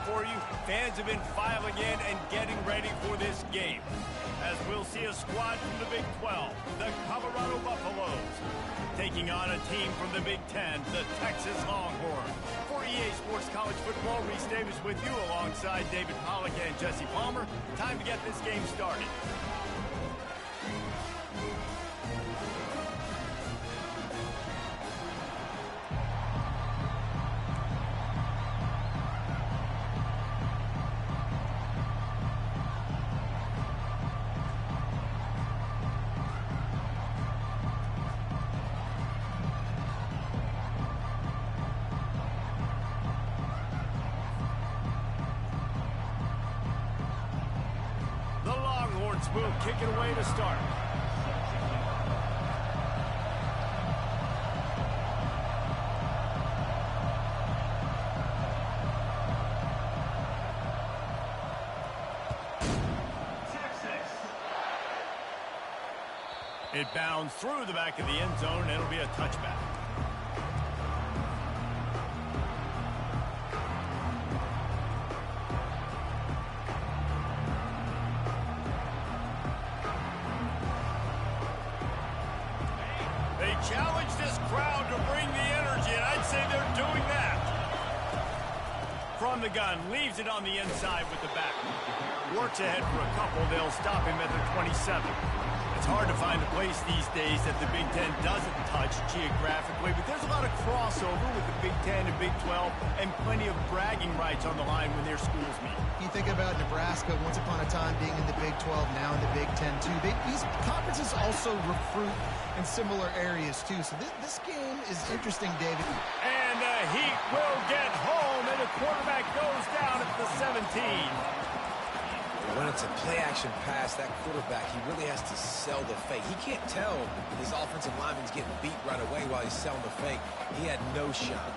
for you. Fans have been filing in and getting ready for this game, as we'll see a squad from the Big 12, the Colorado Buffaloes, taking on a team from the Big 10, the Texas Longhorns. For EA Sports College Football, Reese Davis with you alongside David Pollack and Jesse Palmer. Time to get this game started. Will kick it away to start. It bounds through the back of the end zone, and it'll be a touchback. Challenge this crowd to bring the energy, and I'd say they're doing that. From the gun, leaves it on the inside with the back. Works ahead for a couple. They'll stop him at the 27. It's hard to find a place these days that the Big Ten doesn't touch geographically, but there's a lot of crossover with the Big Ten and Big 12 and plenty of bragging rights on the line when their schools meet. You think about Nebraska once upon a time being in the Big 12, now in the Big 10 too. These conferences also recruit in similar areas too. So this game is interesting, David. And the Heat will get home, and the quarterback goes down at the 17. When it's a play-action pass, that quarterback, he really has to sell the fake. He can't tell his offensive lineman's getting beat right away while he's selling the fake. He had no shot.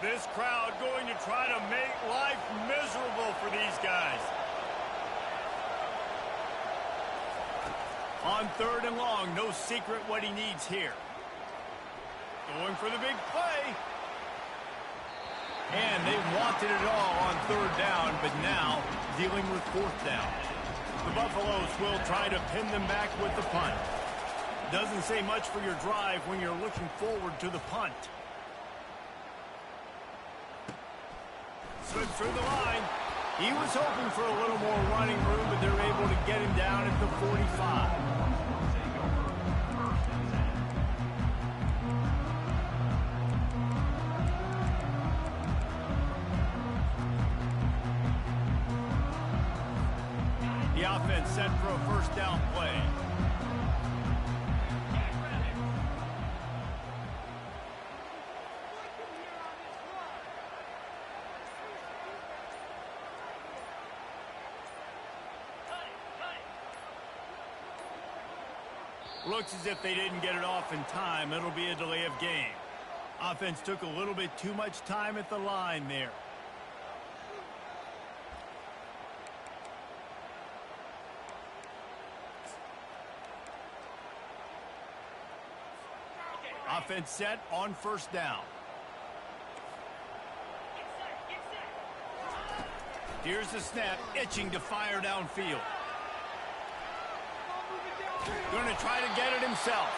This crowd going to try to make life miserable for these guys. On 3rd and long, no secret what he needs here. Going for the big play. And they wanted it all on 3rd down, but now dealing with 4th down. The Buffaloes will try to pin them back with the punt. Doesn't say much for your drive when you're looking forward to the punt. Slipped through the line. He was hoping for a little more running room, but they're able to get him down at the 45. The offense set for a 1st down play. Looks as if they didn't get it off in time. It'll be a delay of game. Offense took a little bit too much time at the line there. Offense set on 1st down. Here's the snap, itching to fire downfield. Going to try to get it himself.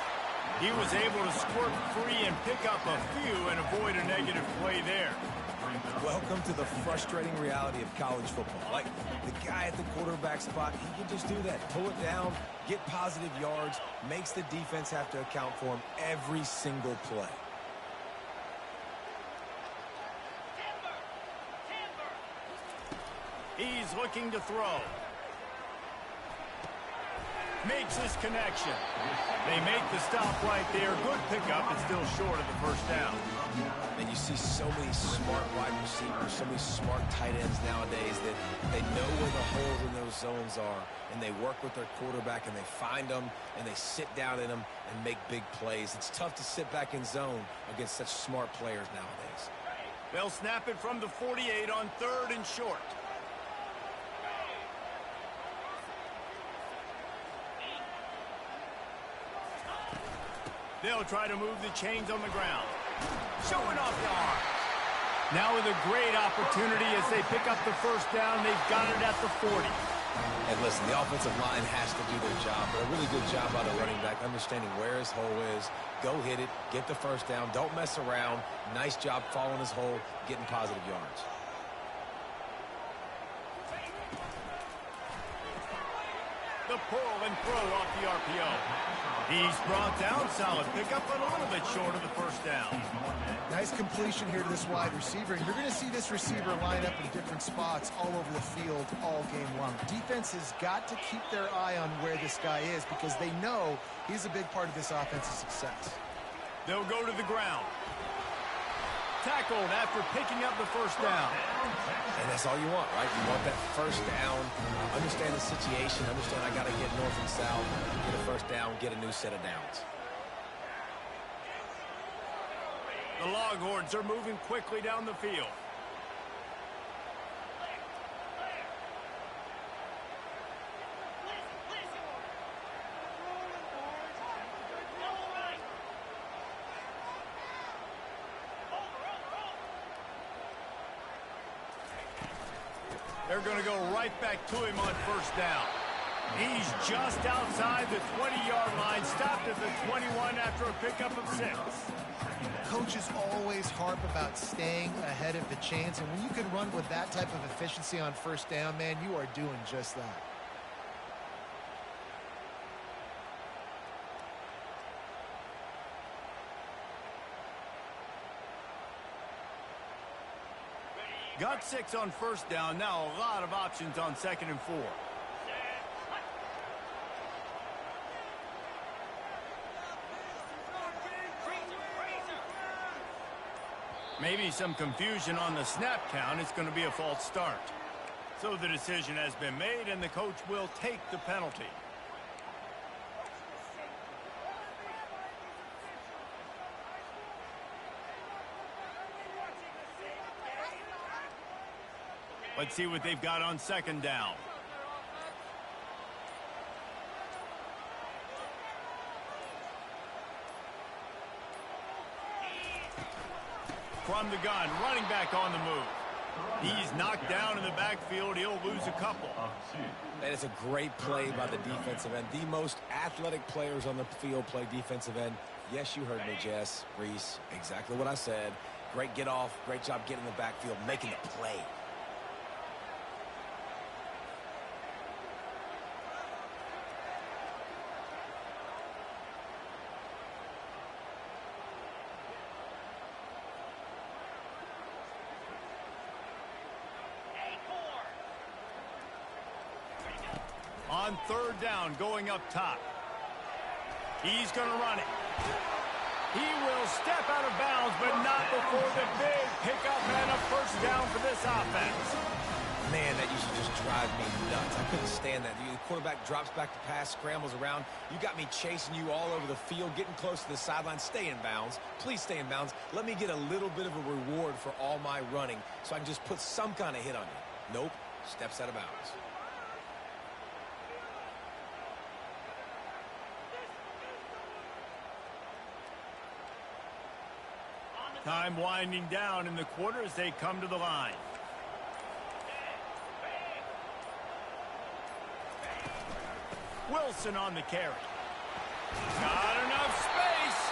He was able to squirt free and pick up a few and avoid a negative play there. Welcome to the frustrating reality of college football. Like, the guy at the quarterback spot, he can just do that. Pull it down, get positive yards, makes the defense have to account for him every single play. He's looking to throw. Makes his connection. They make the stop right there. Good pickup, but still short of the 1st down. And you see so many smart wide receivers, so many smart tight ends nowadays that they know where the holes in those zones are, and they work with their quarterback, and they find them, and they sit down in them and make big plays. It's tough to sit back in zone against such smart players nowadays. They'll snap it from the 48 on 3rd and short. They'll try to move the chains on the ground. Showing off the arm. Now with a great opportunity as they pick up the first down. They've got it at the 40. And listen, the offensive line has to do their job, but a really good job by the running back, understanding where his hole is. Go hit it, get the first down, don't mess around. Nice job following his hole, getting positive yards. The pull and throw off the RPO. He's brought down, solid pickup, but a little bit short of the first down. Nice completion here to this wide receiver. And you're going to see this receiver line up in different spots all over the field all game long. Defense has got to keep their eye on where this guy is because they know he's a big part of this offense's success. They'll go to the ground. Tackled after picking up the first down. And that's all you want, right? You want that first down. Understand the situation. Understand I got to get north and south. Get a first down. Get a new set of downs. The Longhorns are moving quickly down the field. They're going to go right back to him on first down. He's just outside the 20-yard line, stopped at the 21 after a pickup of 6. Coaches always harp about staying ahead of the chains, and when you can run with that type of efficiency on first down, man, you are doing just that. Got 6 on first down. Now a lot of options on 2nd and 4. Maybe some confusion on the snap count. It's going to be a false start. So the decision has been made, and the coach will take the penalty. Let's see what they've got on 2nd down. From the gun, running back on the move. He's knocked down in the backfield. He'll lose a couple. And it's a great play by the defensive end. The most athletic players on the field play defensive end. Yes, you heard me, Jess, Reese. Exactly what I said. Great get off. Great job getting in the backfield, making the play. On 3rd down, going up top. He's going to run it. He will step out of bounds, but not before the big pickup and a first down for this offense. Man, that used to just drive me nuts. I couldn't stand that. The quarterback drops back to pass, scrambles around. You got me chasing you all over the field, getting close to the sideline. Stay in bounds. Please stay in bounds. Let me get a little bit of a reward for all my running so I can just put some kind of hit on you. Nope. Steps out of bounds. Time winding down in the quarter as they come to the line. Wilson on the carry. Not enough space.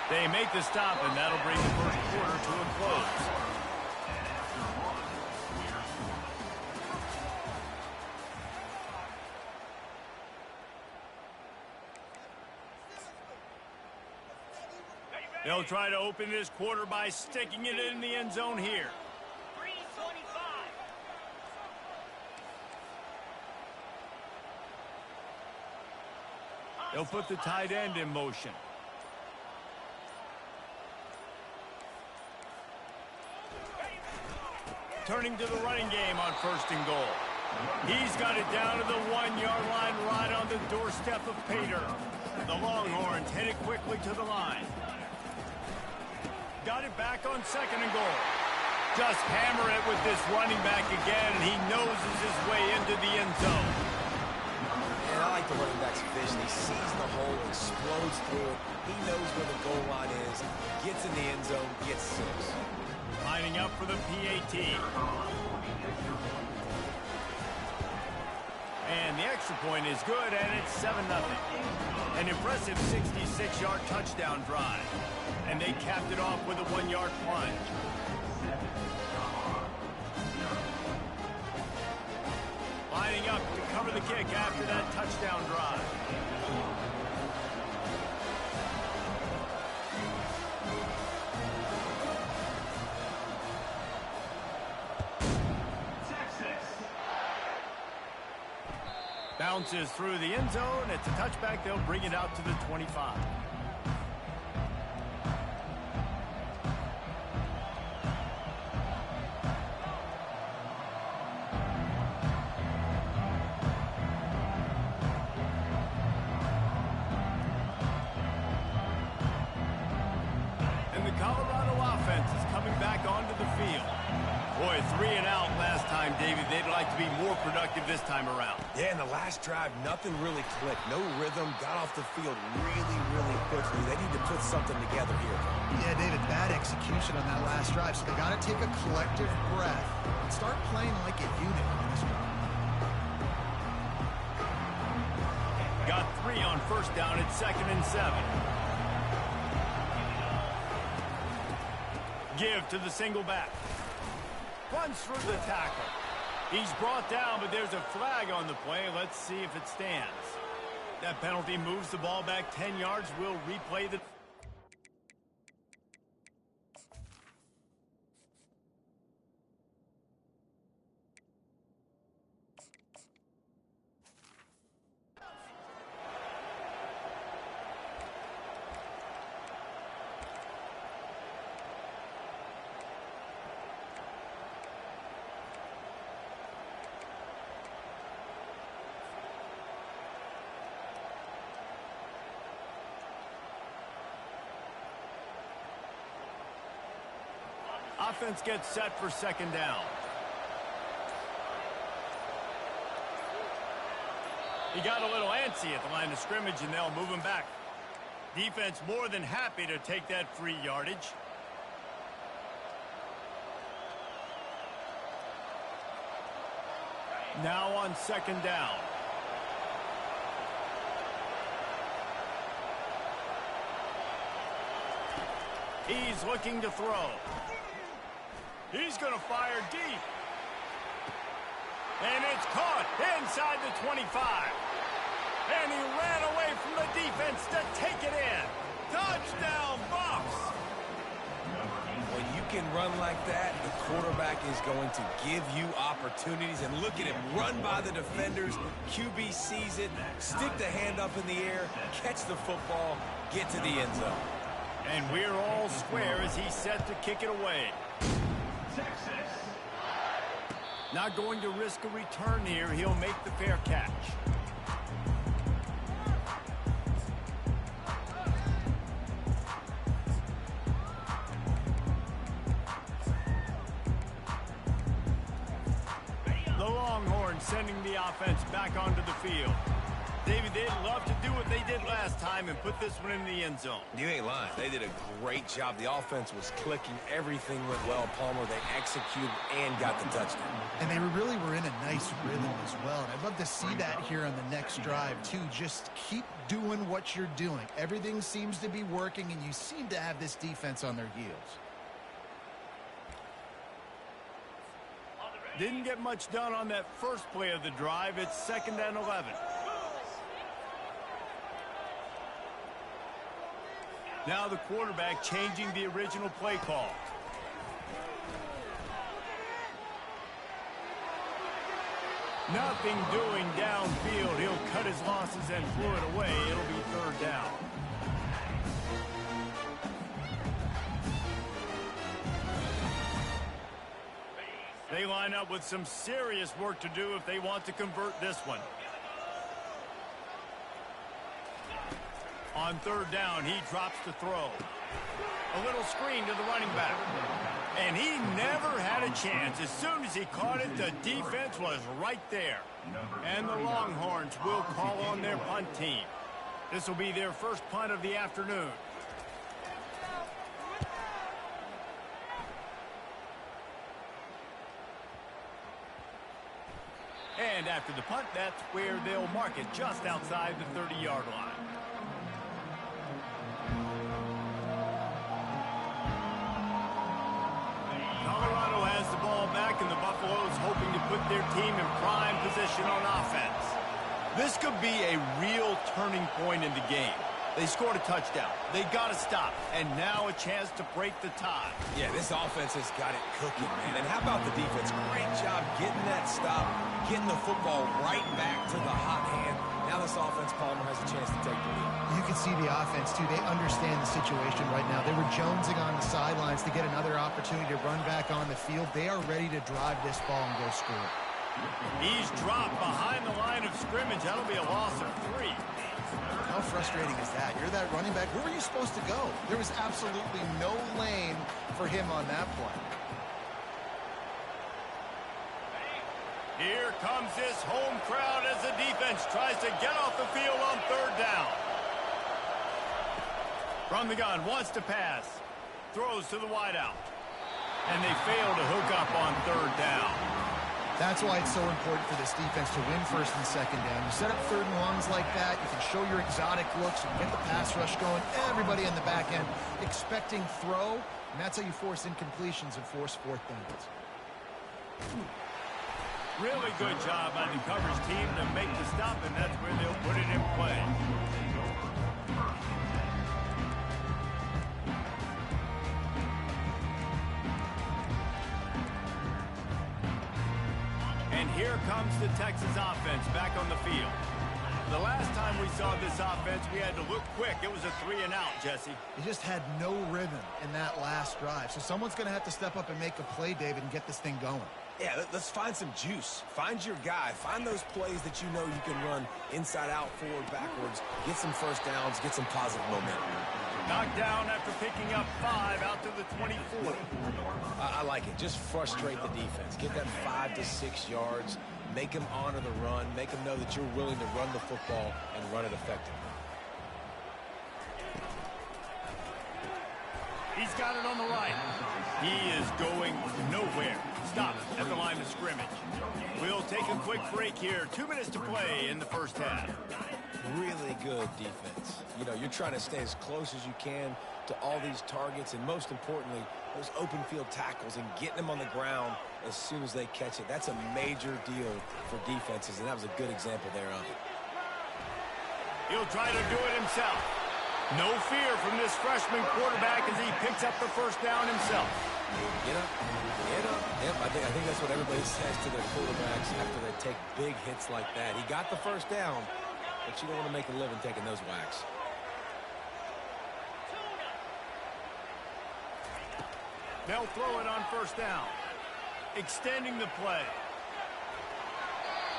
They make the stop, and that'll bring the first quarter to a close. They'll try to open this quarter by sticking it in the end zone here. 3:25. They'll put the tight end in motion. Turning to the running game on 1st and goal. He's got it down to the 1-yard line right on the doorstep of Pater. The Longhorns headed quickly to the line. Got it back on 2nd and goal. Just hammer it with this running back again, and he noses his way into the end zone. And I like the running back's vision. He sees the hole, explodes through it. He knows where the goal line is, gets in the end zone, gets 6. Lining up for the PAT. And the extra point is good, and it's 7-0. An impressive 66-yard touchdown drive. And they capped it off with a 1-yard plunge. Lining up to cover the kick after that touchdown drive. Bounces through the end zone. It's a touchback. They'll bring it out to the 25. And the Colorado offense is coming back onto the field. Boy, 3 and out last time, David. They'd like to be more productive this time around. Yeah, in the last drive, nothing really clicked. No rhythm, got off the field really, really quickly. They need to put something together here. Yeah, David, bad execution on that last drive, so they got to take a collective breath and start playing like a unit on this drive. Got 3 on first down. It's 2nd and 7. Give to the single back. Runs through the tackle. He's brought down, but there's a flag on the play. Let's see if it stands. That penalty moves the ball back 10 yards. We'll replay the... Offense gets set for 2nd down. He got a little antsy at the line of scrimmage, and they'll move him back. Defense more than happy to take that free yardage. Now on 2nd down. He's looking to throw. He's going to fire deep. And it's caught inside the 25. And he ran away from the defense to take it in. Touchdown, Bucks! When you can run like that, the quarterback is going to give you opportunities. And look at him run by the defenders. QB sees it, stick the hand up in the air, catch the football, get to the end zone. And we're all square as he's set to kick it away. Not going to risk a return here. He'll make the fair catch. The Longhorns sending the offense back onto the field. David, they'd love to do what they did last time and put this one in the end zone. You ain't lying. They did a great job. The offense was clicking. Everything went well, Palmer. They executed and got the touchdown. And they really were in a nice rhythm as well. And I'd love to see that here on the next drive, too. Just keep doing what you're doing. Everything seems to be working, and you seem to have this defense on their heels. Didn't get much done on that first play of the drive. It's 2nd and 11. Now the quarterback changing the original play call. Nothing doing downfield. He'll cut his losses and throw it away. It'll be 3rd down. They line up with some serious work to do if they want to convert this one. On 3rd down, he drops to throw. A little screen to the running back. And he never had a chance. As soon as he caught it, the defense was right there. And the Longhorns will call on their punt team. This will be their first punt of the afternoon. And after the punt, that's where they'll mark it, just outside the 30-yard line. Colorado has the ball back, and the Buffaloes hoping to put their team in prime position on offense. This could be a real turning point in the game. They scored a touchdown. They got to stop. And now a chance to break the tie. Yeah, this offense has got it cooking, man. And how about the defense? Great job getting that stop, getting the football right back to the hot hand. Now this offense, Palmer, has a chance to take the lead. You can see the offense, too. They understand the situation right now. They were jonesing on the sidelines to get another opportunity to run back on the field. They are ready to drive this ball and go score. He's dropped behind the line of scrimmage. That'll be a loss of 3. How frustrating is that? You're that running back. Where were you supposed to go? There was absolutely no lane for him on that play. Here comes this home crowd as the defense tries to get off the field on 3rd down. From the gun, wants to pass. Throws to the wideout. And they fail to hook up on 3rd down. That's why it's so important for this defense to win 1st and 2nd down. You set up 3rd and longs like that, you can show your exotic looks, you can get the pass rush going, everybody in the back end expecting throw, and that's how you force incompletions and force 4th downs. Really good job by the coverage team to make the stop, and that's where they'll put it in play. And here comes the Texas offense back on the field. The last time we saw this offense, we had to look quick. It was a 3-and-out, Jesse. They just had no rhythm in that last drive. So someone's going to have to step up and make a play, David, and get this thing going. Yeah, let's find some juice. Find your guy. Find those plays that you know you can run inside out, forward, backwards. Get some 1st downs. Get some positive momentum. Knocked down after picking up 5 out to the 24. I like it. Just frustrate the defense. Get that 5 to 6 yards. Make them honor the run. Make them know that you're willing to run the football and run it effectively. He's got it on the right. He is going nowhere. Stop at the line of scrimmage. We'll take a quick break here. 2 minutes to play in the 1st half. Really good defense. You know, you're trying to stay as close as you can to all these targets, and most importantly, those open field tackles and getting them on the ground as soon as they catch it. That's a major deal for defenses, and that was a good example there of it. He'll try to do it himself. No fear from this freshman quarterback as he picks up the 1st down himself. Get up. Get up. Yep, I think that's what everybody says to their quarterbacks after they take big hits like that. He got the 1st down, but you don't want to make a living taking those whacks. They'll throw it on 1st down. Extending the play.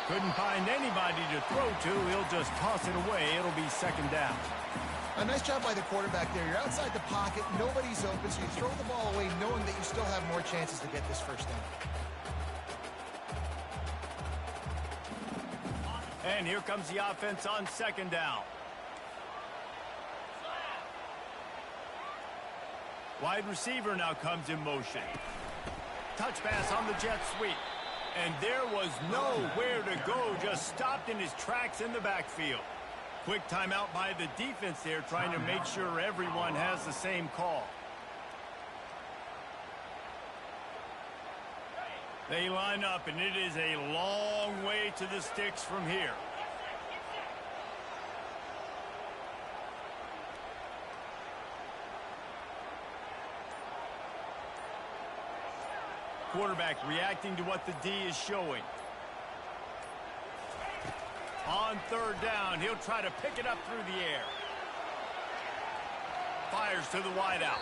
Couldn't find anybody to throw to. He'll just toss it away. It'll be 2nd down. A nice job by the quarterback there. You're outside the pocket. Nobody's open, so you throw the ball away knowing that you still have more chances to get this 1st down. And here comes the offense on 2nd down. Wide receiver now comes in motion. Touch pass on the jet sweep. And there was nowhere to go, just stopped in his tracks in the backfield. Quick timeout by the defense there, trying to make sure everyone has the same call. They line up, and it is a long way to the sticks from here. Quarterback reacting to what the D is showing. On 3rd down, he'll try to pick it up through the air. Fires to the wideout.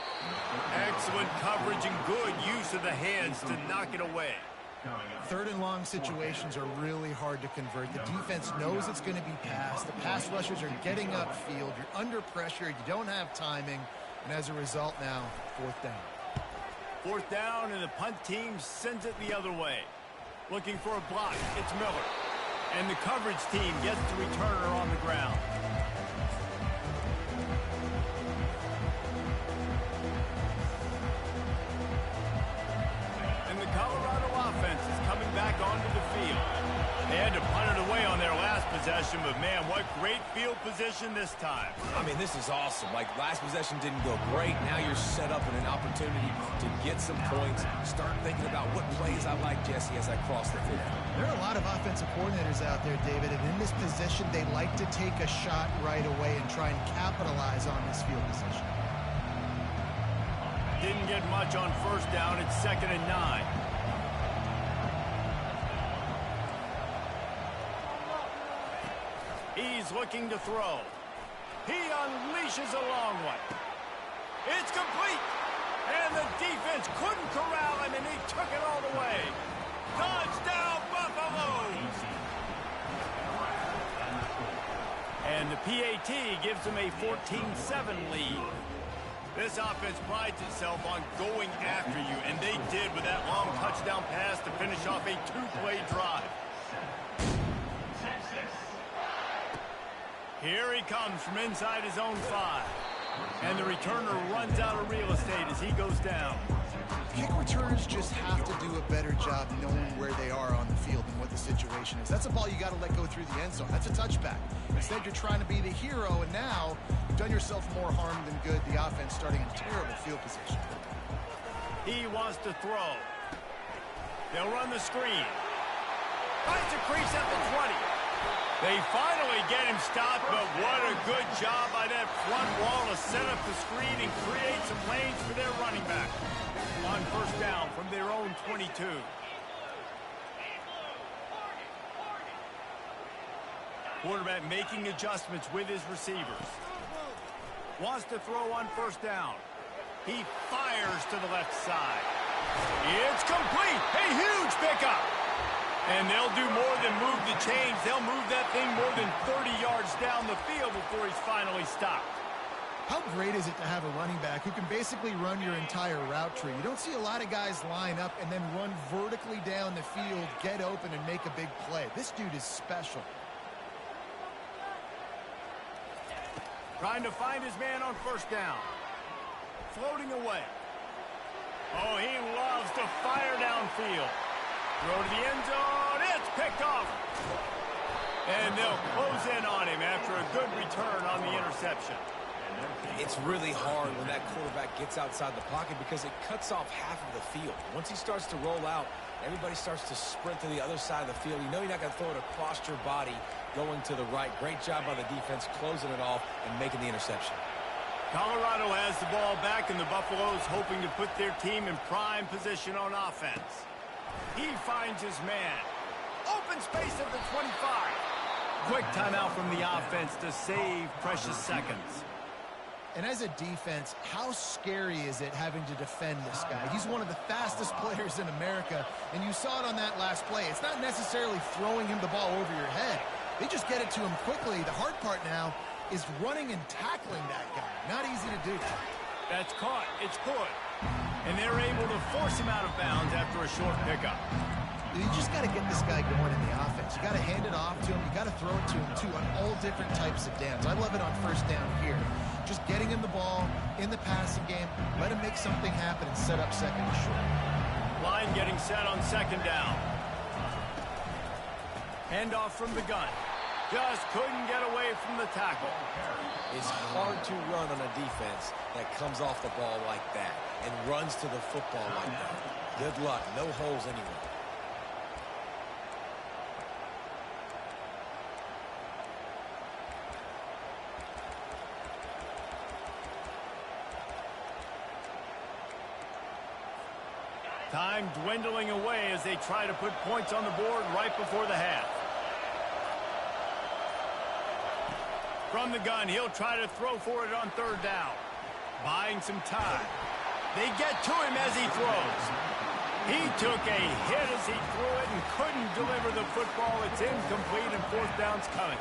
Excellent coverage and good use of the hands to knock it away. 3rd and long situations are really hard to convert. The defense knows it's going to be passed. The pass rushers are getting upfield. You're under pressure. You don't have timing. And as a result now, 4th down. Fourth down, and the punt team sends it the other way. Looking for a block, it's Miller. And the coverage team gets the returner on the ground. And the Colorado offense is coming back onto the field. They had to punt it away on their last possession, but man, what great field position this time. I mean, this is awesome. Like, last possession didn't go great. Now you're set up in an opportunity to get some points. Start thinking about what plays I like, Jesse, as I cross the field. There are a lot of offensive coordinators out there, David, and in this position, they like to take a shot right away and try and capitalize on this field position. Didn't get much on first down. It's 2nd and 9. He's looking to throw. He unleashes a long one. It's complete. And the defense couldn't corral him, and he took it all the way. Touchdown, Buffaloes! And the PAT gives them a 14-7 lead. This offense prides itself on going after you, and they did with that long touchdown pass to finish off a two-play drive. Here he comes from inside his own 5. And the returner runs out of real estate as he goes down. Kick returners just have to do a better job knowing where they are on the field and what the situation is. That's a ball you got to let go through the end zone. That's a touchback. Instead, you're trying to be the hero, and now you've done yourself more harm than good. The offense starting in terrible field position. He wants to throw. They'll run the screen. Finds a crease at the 20. They finally get him stopped, but what a good job by that front wall to set up the screen and create some lanes for their running back. On first down from their own 22. Quarterback making adjustments with his receivers. Wants to throw on first down. He fires to the left side. It's complete. A huge pickup. And they'll do more than move the chains. They'll move that thing more than 30 yards down the field before he's finally stopped. How great is it to have a running back who can basically run your entire route tree? You don't see a lot of guys line up and then run vertically down the field, get open, and make a big play. This dude is special. Trying to find his man on first down. Floating away. Oh, he loves to fire downfield. Throw to the end zone. It's picked off. And they'll close in on him after a good return on the interception. It's really hard when that quarterback gets outside the pocket because it cuts off half of the field. Once he starts to roll out, everybody starts to sprint to the other side of the field. You know you're not going to throw it across your body going to the right. Great job by the defense closing it off and making the interception. Colorado has the ball back, and the Buffaloes hoping to put their team in prime position on offense. He finds his man. Open space at the 25. Quick timeout from the offense to save precious seconds. And as a defense, how scary is it having to defend this guy? He's one of the fastest players in America, and you saw it on that last play. It's not necessarily throwing him the ball over your head. They just get it to him quickly. The hard part now is running and tackling that guy. Not easy to do. That's caught. It's good. And they're able to force him out of bounds after a short pickup. You just got to get this guy going in the offense. You got to hand it off to him. You got to throw it to him, too, on all different types of downs. I love it on first down here. Just getting him the ball in the passing game, let him make something happen and set up second and short. Line getting set on second down. Handoff from the gun. Just couldn't get away from the tackle. It's hard to run on a defense that comes off the ball like that and runs to the football like that. Good luck. No holes anywhere. Time dwindling away as they try to put points on the board right before the half. From the gun, he'll try to throw for it on third down. Buying some time. They get to him as he throws. He took a hit as he threw it and couldn't deliver the football. It's incomplete and fourth down's coming.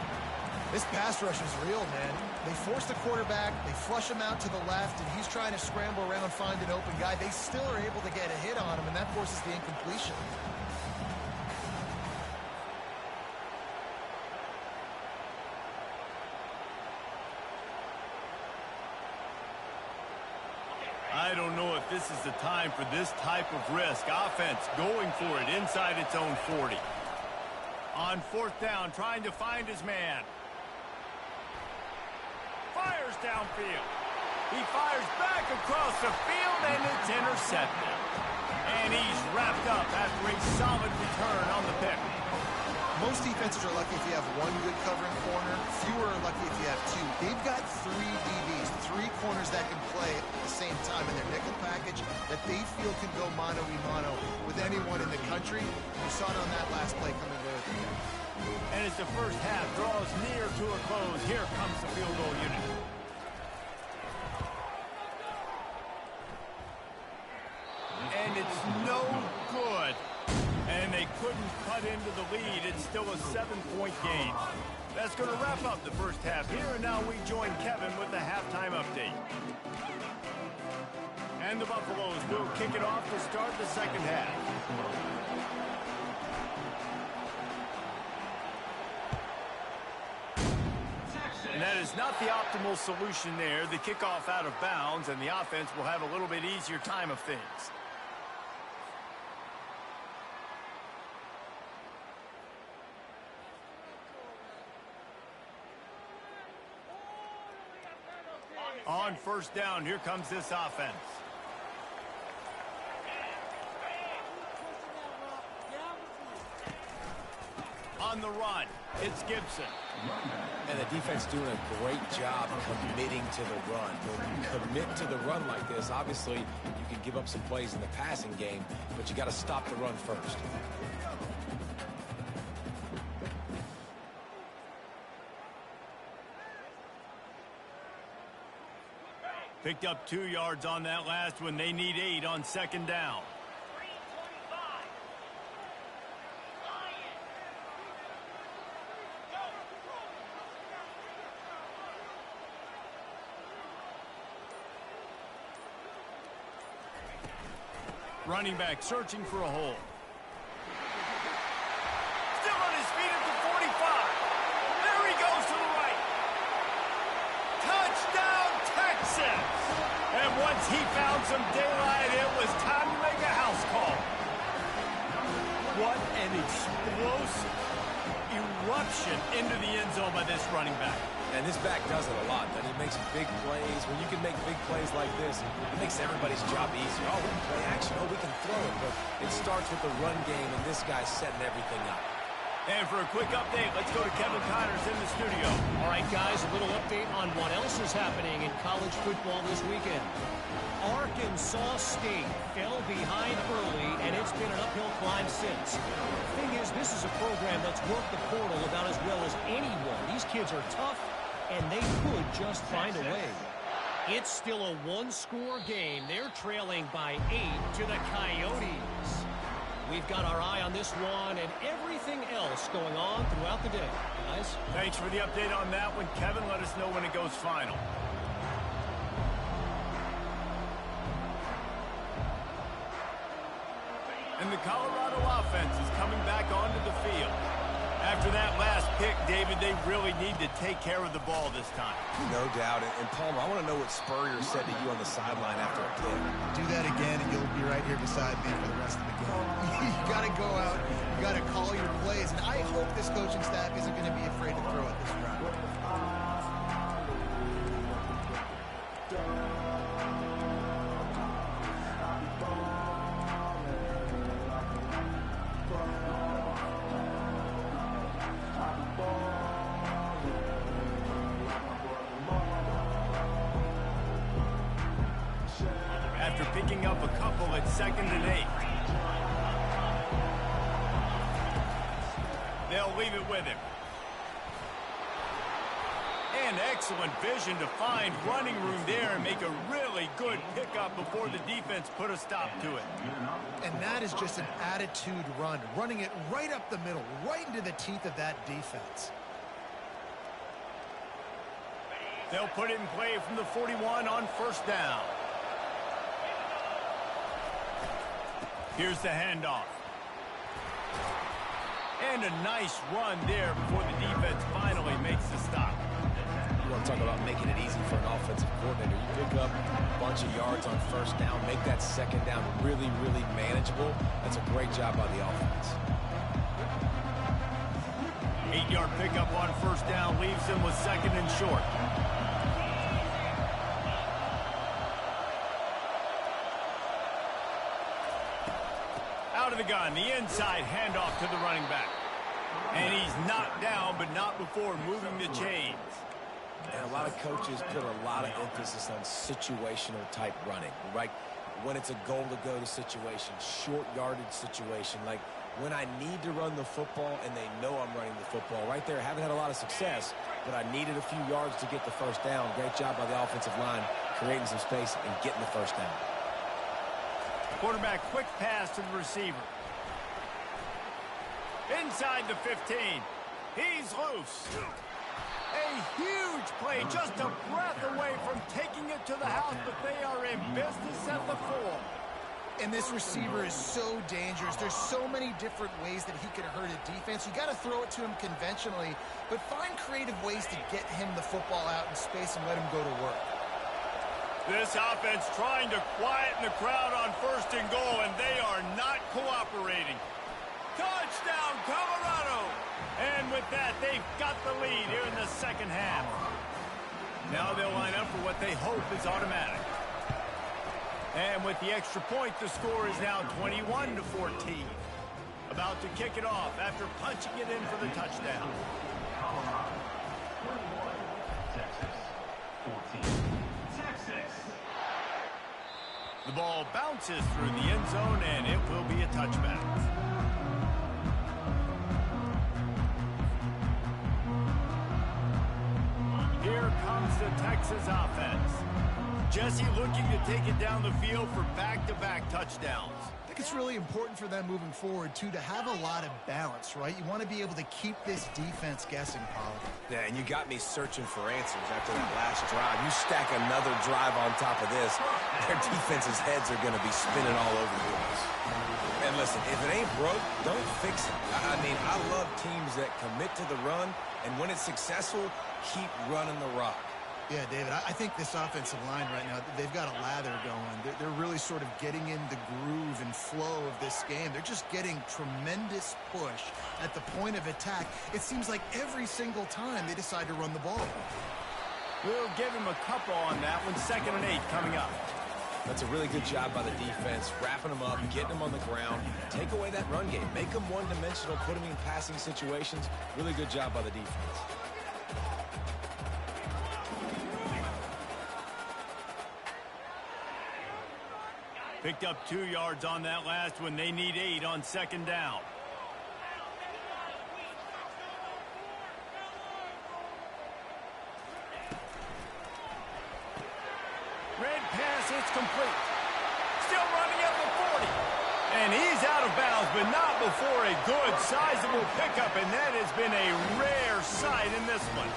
This pass rush is real, man. They force the quarterback, they flush him out to the left, and he's trying to scramble around, find an open guy. They still are able to get a hit on him, and that forces the incompletion. I don't know if this is the time for this type of risk. Offense going for it inside its own 40. On 4th down, trying to find his man. Fires downfield. He fires back across the field, and it's intercepted. And he's wrapped up after a solid return on the pick. Most defenses are lucky if you have one good covering corner. Fewer are lucky if you have two. They've got 3 DBs, 3 corners that can play at the same time in their nickel package that they feel can go mano-a-mano with anyone in the country. You saw it on that last play coming away with the pick. And as the first half draws near to a close, here comes the field goal unit. And it's no good. And they couldn't cut into the lead. It's still a 7-point game. That's going to wrap up the first half here. And now we join Kevin with the halftime update. And the Buffaloes will kick it off to start the second half. And that is not the optimal solution there. The kickoff out of bounds, and the offense will have a little bit easier time of things. On 1st down, here comes this offense. On the run, it's Gibson. And the defense doing a great job committing to the run. When you commit to the run like this, obviously you can give up some plays in the passing game, but you got to stop the run first. Picked up 2 yards on that last one. They need 8 on 2nd down. 325. Running back searching for a hole. Still on his feet at the 45. There he goes to the right. Touchdown, Texas! And once he found some daylight, it was time to make a house call. What an explosive eruption into the end zone by this running back. And this back does it a lot, but he makes big plays. When you can make big plays like this, it makes everybody's job easier. Oh, we can play action. Oh, we can throw it. But it starts with the run game, and this guy's setting everything up. And for a quick update, let's go to Kevin Connors in the studio. All right, guys, a little update on what else is happening in college football this weekend. Arkansas State fell behind early, and it's been an uphill climb since. The thing is, this is a program that's worked the portal about as well as anyone. These kids are tough, and they could just find a way. It's still a one-score game. They're trailing by 8 to the Coyotes. We've got our eye on this one and everything else going on throughout the day. Guys? Thanks for the update on that one. Kevin, let us know when it goes final. And the Colorado offense is coming back onto the field. After that last pick, David, they really need to take care of the ball this time. No doubt. And Palmer, I want to know what Spurrier said to you on the sideline after a pick. Do that again, and you'll be right here beside me for the rest of the game. You got to go out. You got to call your plays. And I hope this coaching staff isn't going to be afraid to throw it this round. After picking up a couple at 2nd and 8. They'll leave it with him. And excellent vision to find running room there and make a really good pickup before the defense put a stop to it. And that is just an attitude run, running it right up the middle, right into the teeth of that defense. They'll put it in play from the 41 on first down. Here's the handoff. And a nice run there before the defense finally makes the stop. You want to talk about making it easy for an offensive coordinator. You pick up a bunch of yards on first down, make that second down really, really manageable. That's a great job by the offense. 8-yard pickup on first down leaves them with second and short. Out of the gun, the inside handoff to the running back. And he's knocked down, but not before moving the chains. And a lot of coaches put a lot of emphasis on situational type running, right? When it's a goal to go to situation, short yardage situation, like when I need to run the football and they know I'm running the football. Right there, haven't had a lot of success, but I needed a few yards to get the first down. Great job by the offensive line, creating some space and getting the first down. Quarterback quick pass to the receiver. Inside the 15. He's loose. A huge play, just a breath away from taking it to the house, but they are in business at the 4. And this receiver is so dangerous. There's so many different ways that he can hurt a defense. You got to throw it to him conventionally, but find creative ways to get him the football out in space and let him go to work. This offense trying to quieten the crowd on first and goal, and they are not cooperating. Touchdown, Colorado! And with that, they've got the lead here in the second half. Now they'll line up for what they hope is automatic. And with the extra point, the score is now 21-14. About to kick it off after punching it in for the touchdown. The ball bounces through the end zone, and it will be a touchback. Here comes the Texas offense. Jesse looking to take it down the field for back-to-back touchdowns. I think it's really important for them moving forward, too, to have a lot of balance, right? You want to be able to keep this defense guessing, Polly. Yeah, and you got me searching for answers after that last drive. You stack another drive on top of this, their defense's heads are going to be spinning all over the place. And listen, if it ain't broke, don't fix it. I mean, I love teams that commit to the run, and when it's successful, keep running the rock. Yeah, David, I think this offensive line right now, they've got a lather going. They're really sort of getting in the groove and flow of this game. They're just getting tremendous push at the point of attack. It seems like every single time they decide to run the ball. We'll give him a couple on that one. 2nd and 8 coming up. That's a really good job by the defense, wrapping them up, getting them on the ground. Take away that run game. Make them one-dimensional, put them in passing situations. Really good job by the defense. Picked up 2 yards on that last one. They need 8 on 2nd down. Red pass, it's complete. Still running at the 40. And he's out of bounds, but not before a good, sizable pickup, and that has been a rare sight in this one.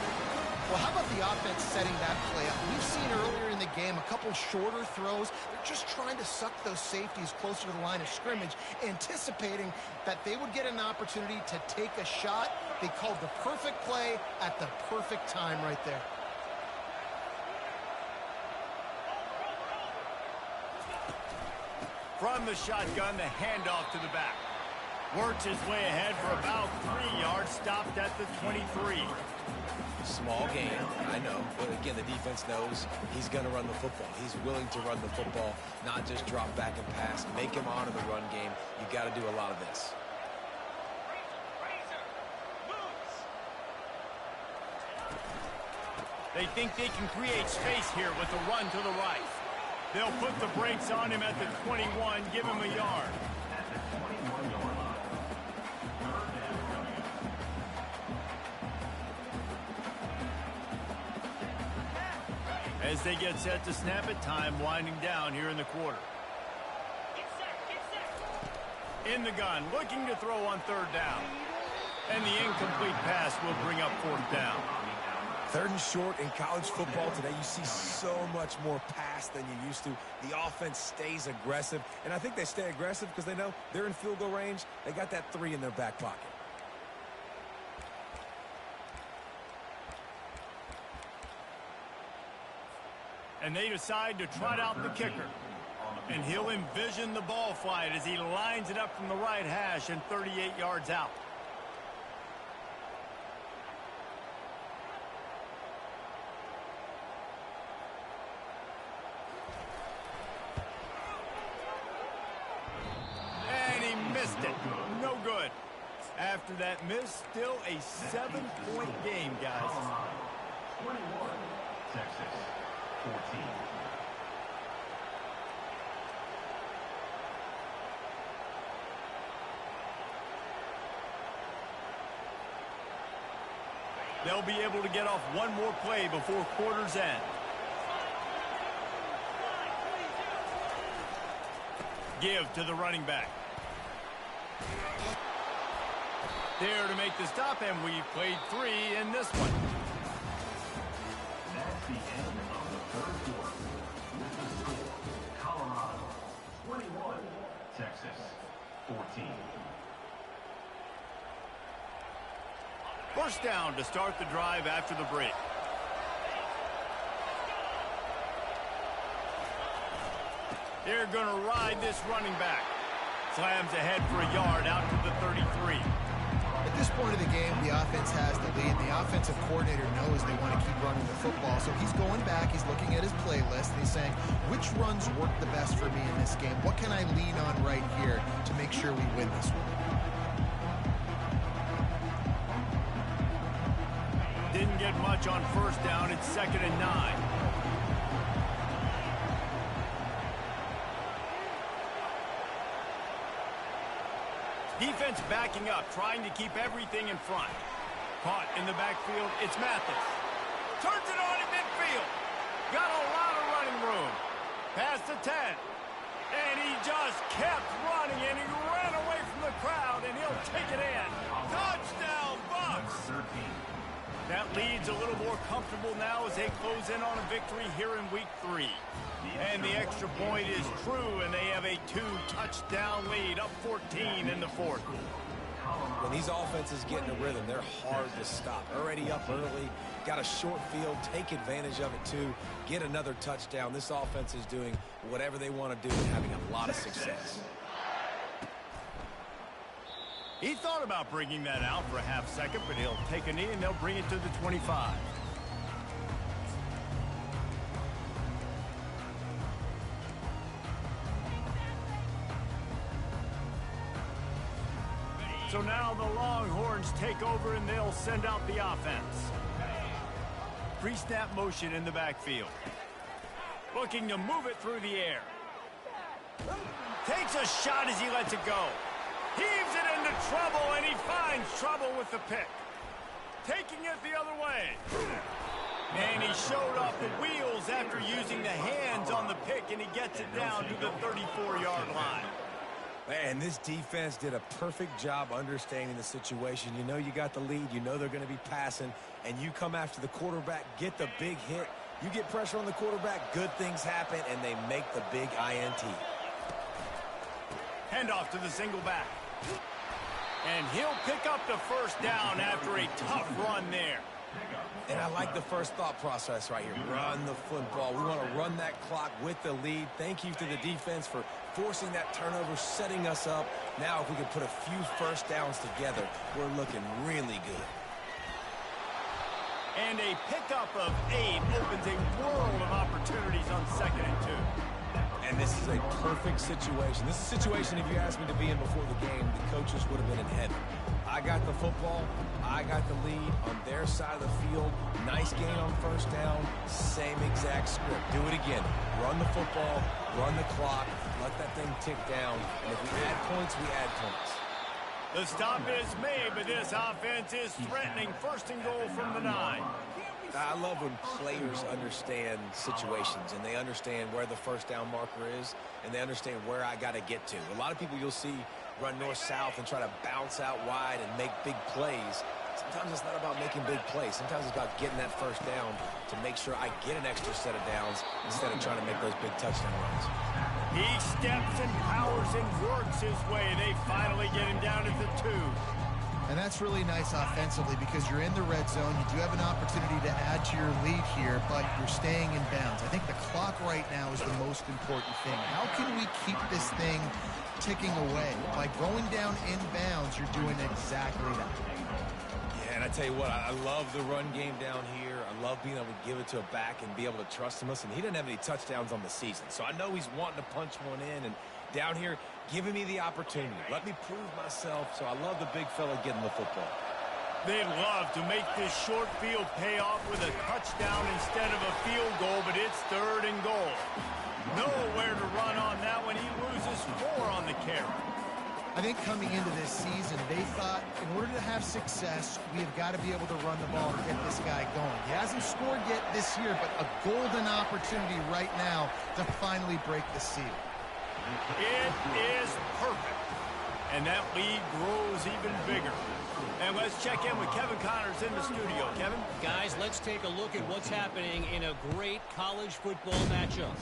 Well, how about the offense setting that play up? We've seen earlier in the game a couple shorter throws. They're just trying to suck those safeties closer to the line of scrimmage, anticipating that they would get an opportunity to take a shot. They called the perfect play at the perfect time right there. From the shotgun, the handoff to the back. Works his way ahead for about 3 yards, stopped at the 23. Small game, I know, but again, the defense knows he's going to run the football. He's willing to run the football, not just drop back and pass. Make him honor the run game. You got to do a lot of this. They think they can create space here with the run to the right. They'll put the brakes on him at the 21, give him a yard. As they get set to snap it, time winding down here in the quarter. In the gun, looking to throw on 3rd down. And the incomplete pass will bring up 4th down. 3rd and short in college football today, you see so much more pass than you used to. The offense stays aggressive, and I think they stay aggressive because they know they're in field goal range. They got that 3 in their back pocket. And they decide to trot out the kicker. And he'll envision the ball flight as he lines it up from the right hash and 38 yards out. And he missed it. No good. After that miss, still a 7-point game, guys. 21, Texas. 14. They'll be able to get off one more play before quarter's end. Give to the running back. There to make the stop, and we've played 3 in this one. That's the end of the 3rd quarter. With the score, Colorado 21, Texas 14. First down to start the drive after the break. They're going to ride this running back. Slams ahead for a yard out to the 33. At this point of the game, the offense has the lead. The offensive coordinator knows they want to keep running the football, so he's going back, he's looking at his playlist, and he's saying, which runs work the best for me in this game? What can I lean on right here to make sure we win this one? Didn't get much on first down. It's 2nd and 9. Defense backing up, trying to keep everything in front. Caught in the backfield, it's Mathis. Turns it on in midfield. Got a lot of running room. Past the 10. And he just kept running, and he ran away from the crowd, and he'll take it in. Touchdown, Bucks! That lead's a little more comfortable now as they close in on a victory here in week 3. And the extra point is true, and they have a 2-touchdown lead, up 14 in the 4th. When these offenses get in a rhythm, they're hard to stop. Already up early, got a short field, take advantage of it too, get another touchdown. This offense is doing whatever they want to do and having a lot of success. He thought about bringing that out for a half second, but he'll take a knee and they'll bring it to the 25. So now the Longhorns take over and they'll send out the offense. Pre-snap motion in the backfield. Looking to move it through the air. Takes a shot as he lets it go. Heaves it into trouble, and he finds trouble with the pick. Taking it the other way. And he showed off the wheels after using the hands on the pick, and he gets it down to the 34-yard line. Man, this defense did a perfect job understanding the situation. You know you got the lead. You know they're going to be passing. And you come after the quarterback, get the big hit. You get pressure on the quarterback, good things happen, and they make the big INT. Handoff to the single back. And he'll pick up the first down after a tough run there. And I like the first thought process right here. Run the football. We want to run that clock with the lead. Thank you to the defense for forcing that turnover, setting us up. Now if we can put a few first downs together, we're looking really good. And a pickup of 8 opens a world of opportunities on 2nd and 2. And this is a perfect situation. This is a situation, if you asked me to be in before the game, the coaches would have been in heaven. I got the football. I got the lead on their side of the field. Nice gain on first down. Same exact script. Do it again. Run the football. Run the clock. Let that thing tick down. And if we add points, we add points. The stop is made, but this offense is threatening. 1st and goal from the 9. I love when players understand situations and they understand where the first down marker is and they understand where I got to get to. A lot of people you'll see run north-south and try to bounce out wide and make big plays. sometimes it's not about making big plays. Sometimes it's about getting that first down to make sure I get an extra set of downs instead of trying to make those big touchdown runs. He steps and powers and works his way. They finally get him down at the 2. And that's really nice offensively because you're in the red zone. You do have an opportunity to add to your lead here, but you're staying in bounds. I think the clock right now is the most important thing. How can we keep this thing ticking away? By going down in bounds, you're doing exactly that. Yeah, and I tell you what, I love the run game down here. I love being able to give it to a back and be able to trust him. Listen, he didn't have any touchdowns on the season, so I know he's wanting to punch one in, and down here, giving me the opportunity. Let me prove myself, so I love the big fella getting the football. They'd love to make this short field pay off with a touchdown instead of a field goal, but it's 3rd and goal. Nowhere to run on that one. He loses 4 on the carry. I think coming into this season, they thought in order to have success, we have got to be able to run the ball and get this guy going. He hasn't scored yet this year, but a golden opportunity right now to finally break the seal. It is perfect. And that lead grows even bigger. And let's check in with Kevin Connors in the studio. Kevin? Guys, let's take a look at what's happening in a great college football matchup.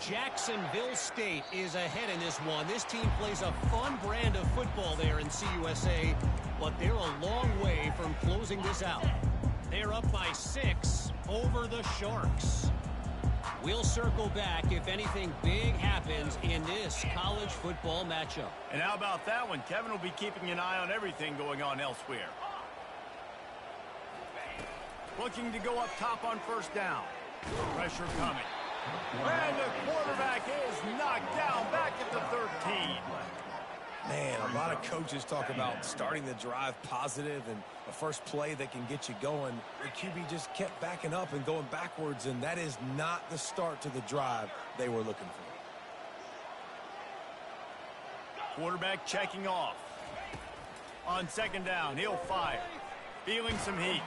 Jacksonville State is ahead in this one. This team plays a fun brand of football there in CUSA, but they're a long way from closing this out. They're up by 6 over the Sharks. We'll circle back if anything big happens in this college football matchup. And how about that one? Kevin will be keeping an eye on everything going on elsewhere. Looking to go up top on 1st down. Pressure coming. And the quarterback is knocked down back at the 13. Man, a lot of coaches talk about starting the drive positive and a first play that can get you going. The QB just kept backing up and going backwards, and that is not the start to the drive they were looking for. Quarterback checking off. On 2nd down, he'll fire. Feeling some heat.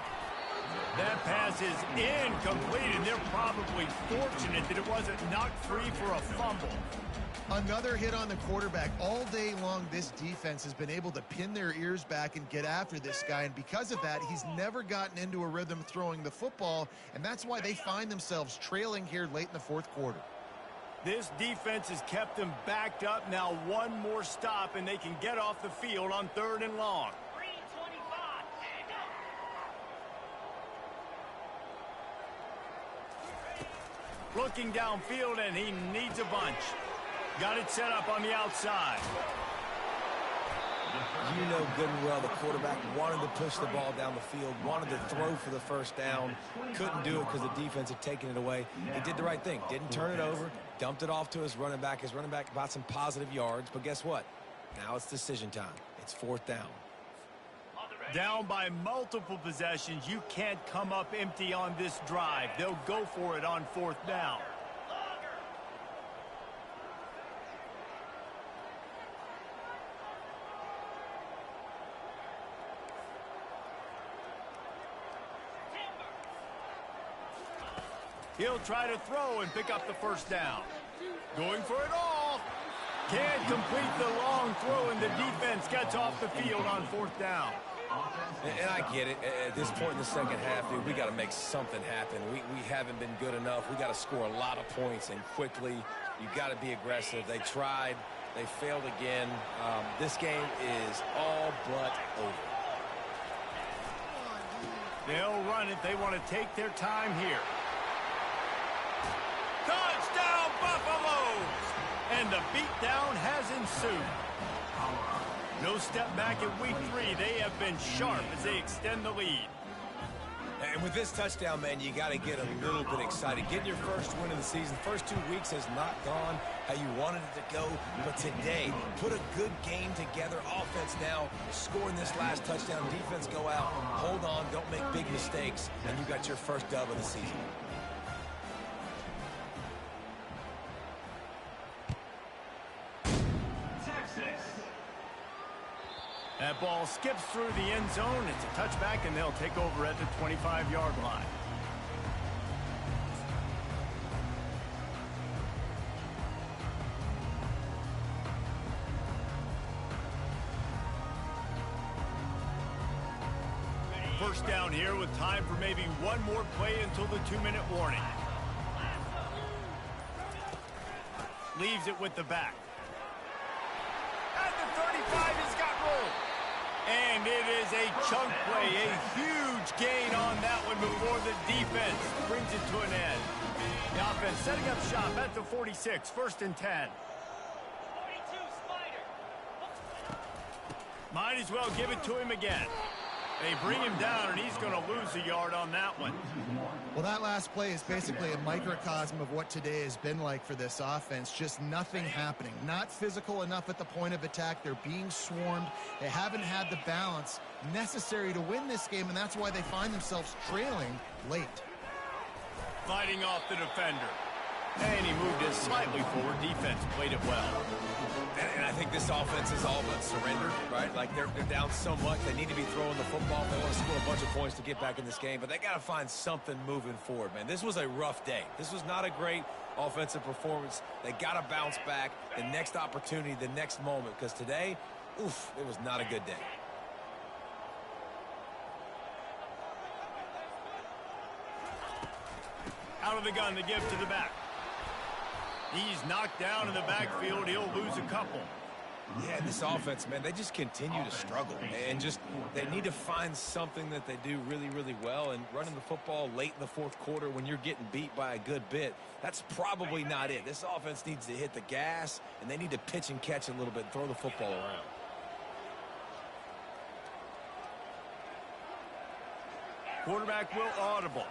That pass is incomplete, and they're probably fortunate that it wasn't knocked free for a fumble. Another hit on the quarterback. All day long, this defense has been able to pin their ears back and get after this guy, and because of that, he's never gotten into a rhythm throwing the football, and that's why they find themselves trailing here late in the 4th quarter. This defense has kept them backed up. Now one more stop, and they can get off the field on 3rd and long. Looking downfield, and he needs a bunch. Got it set up on the outside. You know good and well the quarterback wanted to push the ball down the field, wanted to throw for the 1st down, couldn't do it because the defense had taken it away. He did the right thing, didn't turn it over, dumped it off to his running back. His running back got some positive yards, but guess what? Now it's decision time. It's 4th down. Down by multiple possessions, you can't come up empty on this drive. They'll go for it on 4th down. He'll try to throw and pick up the 1st down. Going for it all. Can't complete the long throw, and the defense gets off the field on 4th down. And I get it. At this point in the 2nd half, dude, we got to make something happen. We haven't been good enough. We got to score a lot of points and quickly. You got to be aggressive. They tried. They failed again. This game is all but over. They'll run it. They want to take their time here. Touchdown, Buffaloes! And the beatdown has ensued. No step back in week 3. They have been sharp as they extend the lead. And with this touchdown, man, you got to get a little bit excited. Getting your first win of the season. First 2 weeks has not gone how you wanted it to go. But today, put a good game together. Offense now scoring this last touchdown. Defense go out, hold on, don't make big mistakes, and you got your first dub of the season. That ball skips through the end zone. It's a touchback, and they'll take over at the 25-yard line. first down here with time for maybe one more play until the 2-minute warning. Leaves it with the back. At the 35, he's got room. And it is a chunk play, a huge gain on that one before the defense brings it to an end. The offense setting up shop at the 46, 1st and 10. 42, Spider. Might as well give it to him again. They bring him down, and he's going to lose a yard on that one. Well, that last play is basically a microcosm of what today has been like for this offense. Just nothing happening. Not physical enough at the point of attack. They're being swarmed. They haven't had the balance necessary to win this game, and that's why they find themselves trailing late. Fighting off the defender. And he moved it slightly forward. Defense played it well. And I think this offense is all but surrendered, right? Like they're down so much. They need to be throwing the football. They want to score a bunch of points to get back in this game, but they got to find something moving forward, man. This was a rough day. This was not a great offensive performance. They got to bounce back the next opportunity, the next moment, because today, oof, it was not a good day. Out of the gun, the give to the back. He's knocked down in the backfield. He'll lose a couple. Yeah, this offense, man, they just continue to struggle. And just, they need to find something that they do really, really well. And running the football late in the 4th quarter when you're getting beat by a good bit, that's probably not it. This offense needs to hit the gas, and they need to pitch and catch a little bit and throw the football around. Quarterback will audible.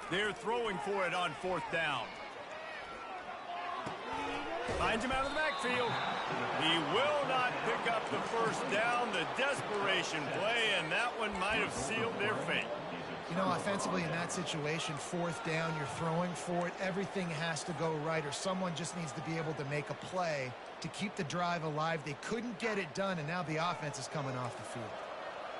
They're throwing for it on 4th down. Finds him out of the backfield. He will not pick up the 1st down. The desperation play, and that one might have sealed their fate. You know, offensively in that situation, 4th down, you're throwing for it. Everything has to go right, or someone just needs to be able to make a play to keep the drive alive. They couldn't get it done, and now the offense is coming off the field.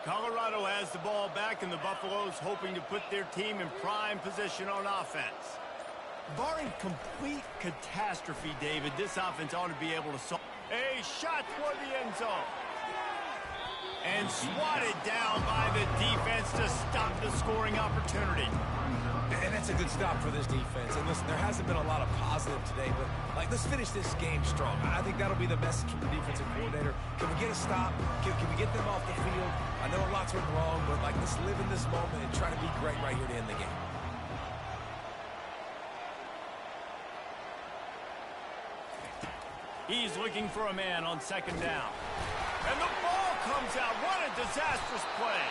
Colorado has the ball back, and the Buffaloes hoping to put their team in prime position on offense. Barring complete catastrophe, David, this offense ought to be able to solve. A shot toward the end zone. And swatted down by the defense to stop the scoring opportunity. And that's a good stop for this defense. And listen, there hasn't been a lot of positive today, but like, let's finish this game strong. I think that'll be the message from the defensive coordinator. Can we get a stop? Can we get them off the field? I know a lot's went wrong, but like, let's live in this moment and try to be great right here to end the game. He's looking for a man on 2nd down. And the ball comes out. What a disastrous play.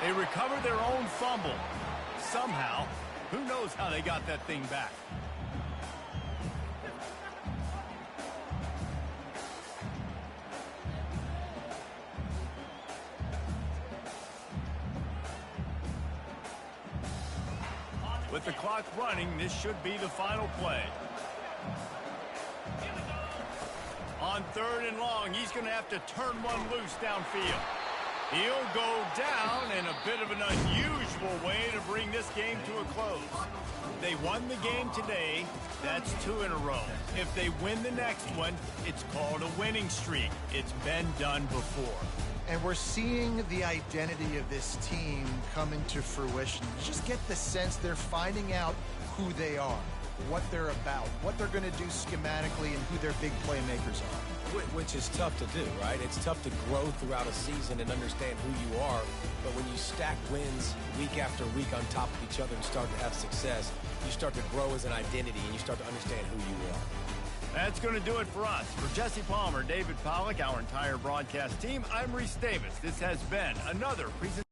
They recover their own fumble. Somehow, who knows how they got that thing back. With the clock running, this should be the final play. On 3rd and long, he's going to have to turn one loose downfield. He'll go down in a bit of an unusual way to bring this game to a close. They won the game today. That's 2 in a row. If they win the next one, it's called a winning streak. It's been done before. And we're seeing the identity of this team come into fruition. You just get the sense they're finding out who they are, what they're about, what they're going to do schematically, and who their big playmakers are. Which is tough to do, right? It's tough to grow throughout a season and understand who you are. But when you stack wins week after week on top of each other and start to have success, you start to grow as an identity and you start to understand who you are. That's going to do it for us. For Jesse Palmer, David Pollack, our entire broadcast team, I'm Reese Davis. This has been another presentation.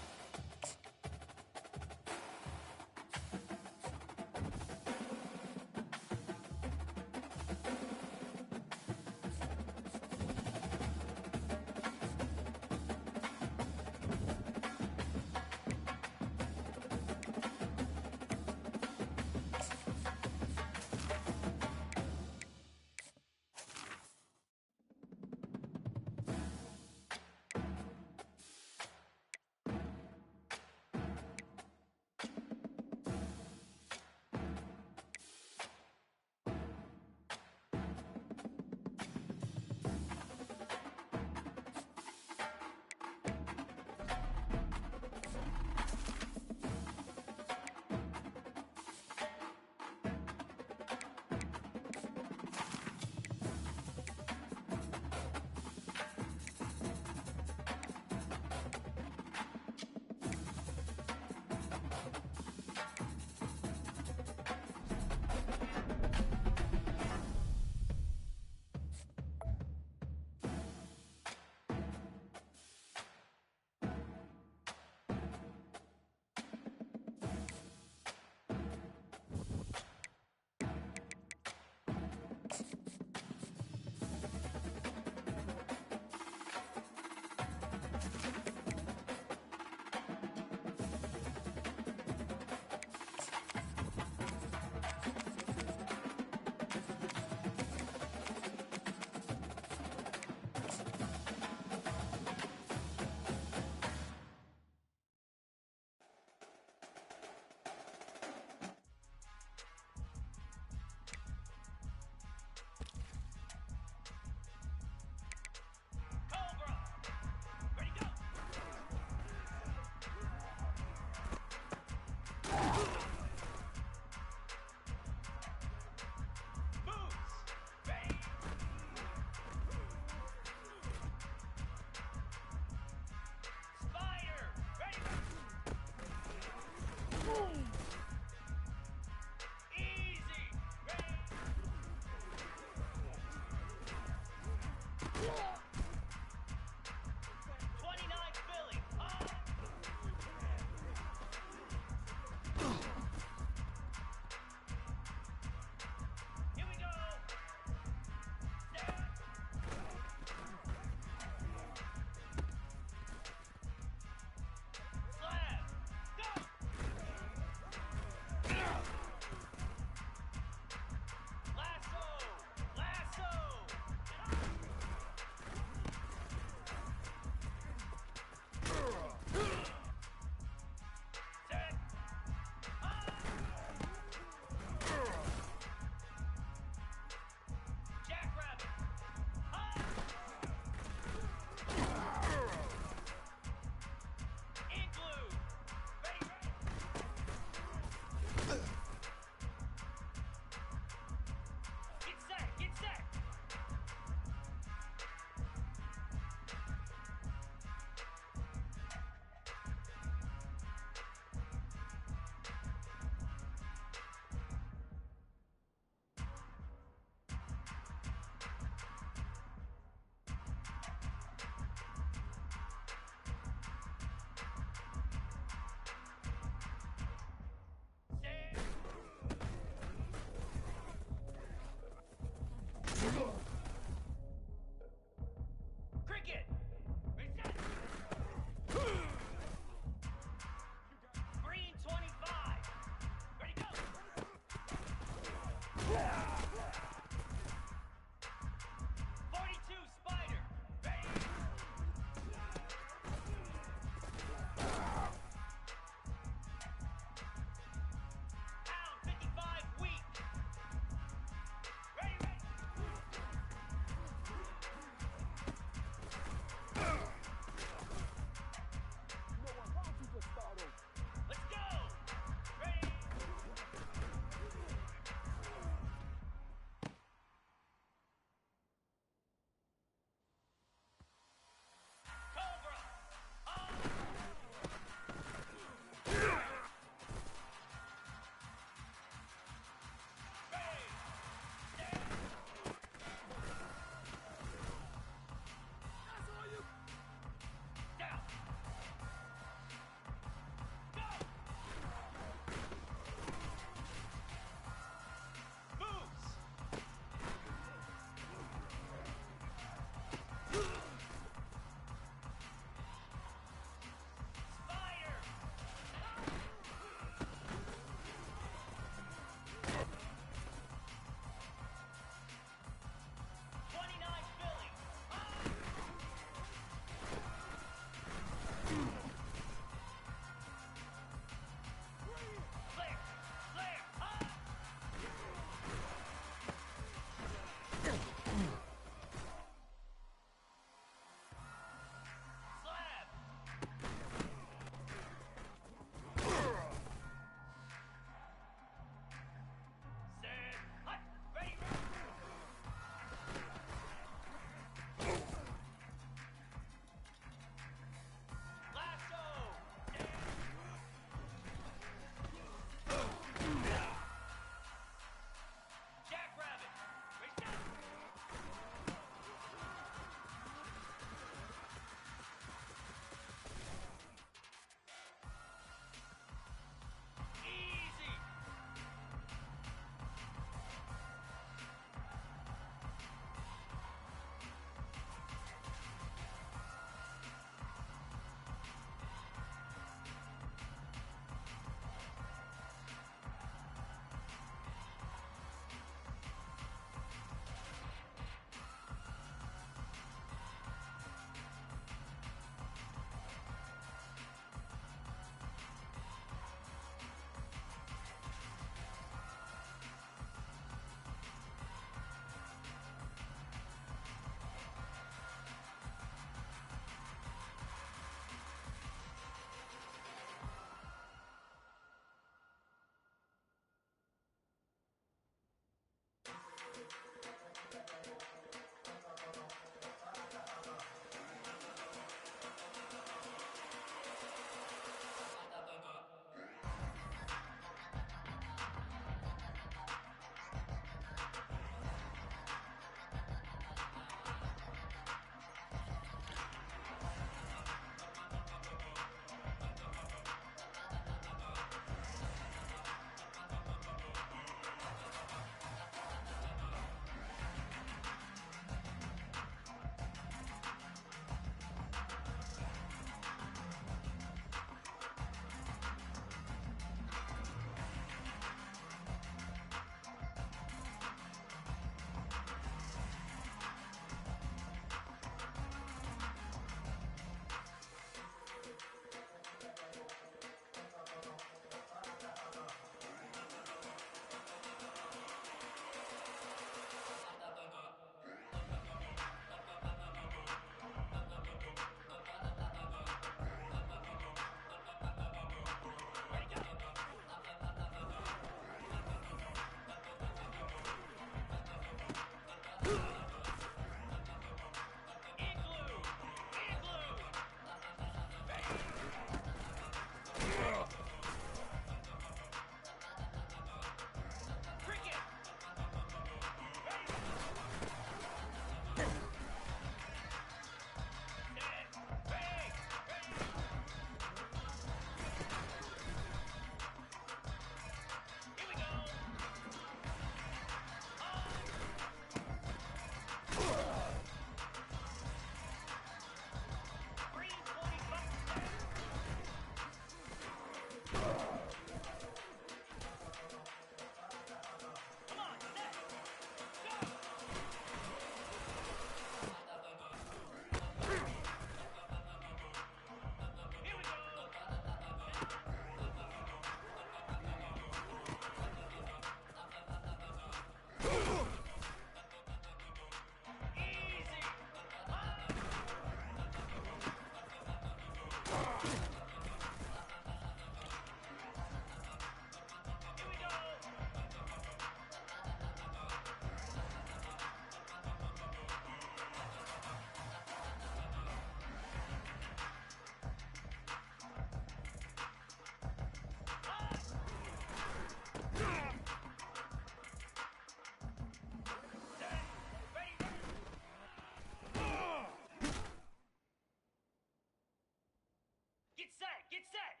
set, get set.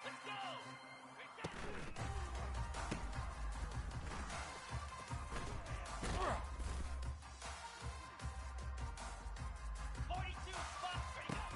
Let's go. Reset. 42 spot. Ready, go.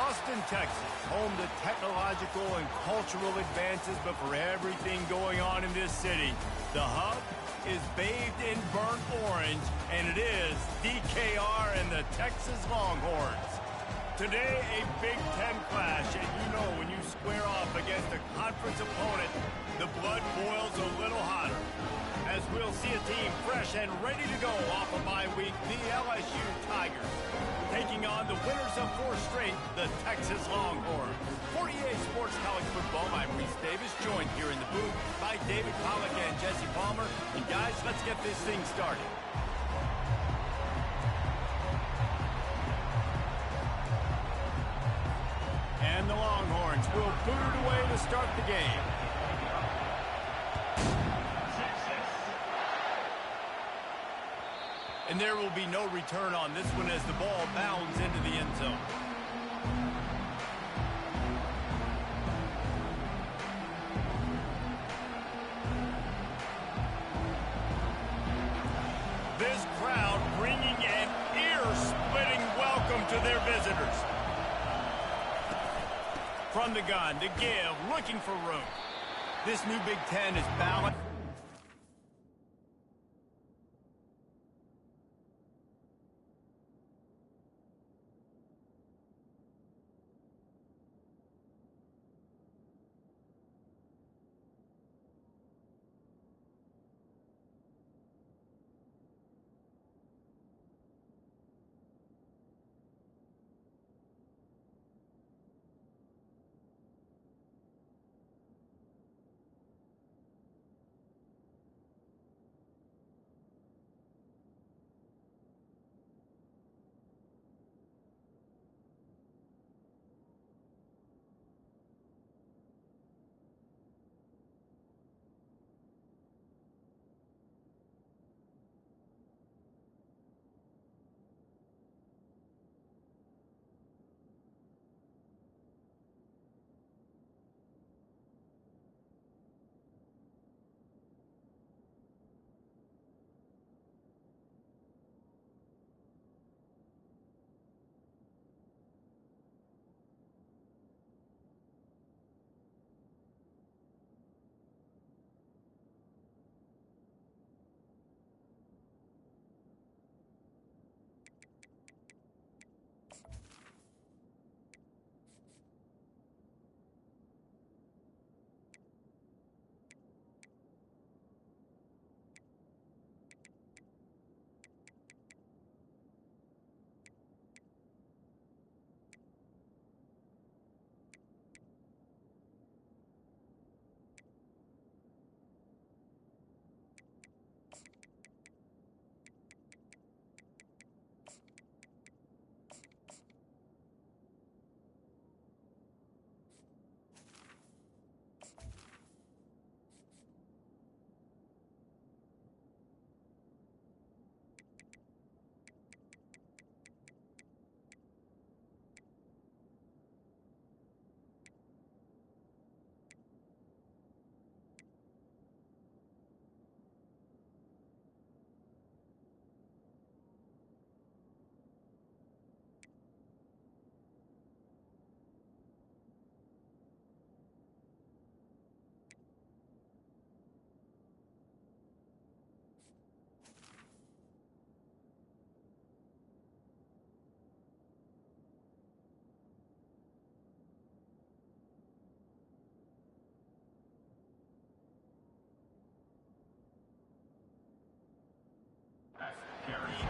Austin, Texas, home to technological and cultural advances, but for everything going on in this city, the hub is bathed in burnt orange, and it is DKR and the Texas Longhorns. Today, a Big Ten clash, and you know when you square off against a conference opponent, the blood boils a little hotter. As we'll see a team fresh and ready to go off a bye week, the LSU Tigers, taking on the winners of 4 straight, the Texas Longhorns. For EA Sports College Football, I'm Reese Davis, joined here in the booth by David Pollack and Jesse Palmer. And guys, let's get this thing started. And the Longhorns will boot it away to start the game. And there will be no return on this one as the ball bounds into the end zone. This crowd bringing an ear-splitting welcome to their visitors. From the gun to give, looking for room. This new Big Ten is balanced.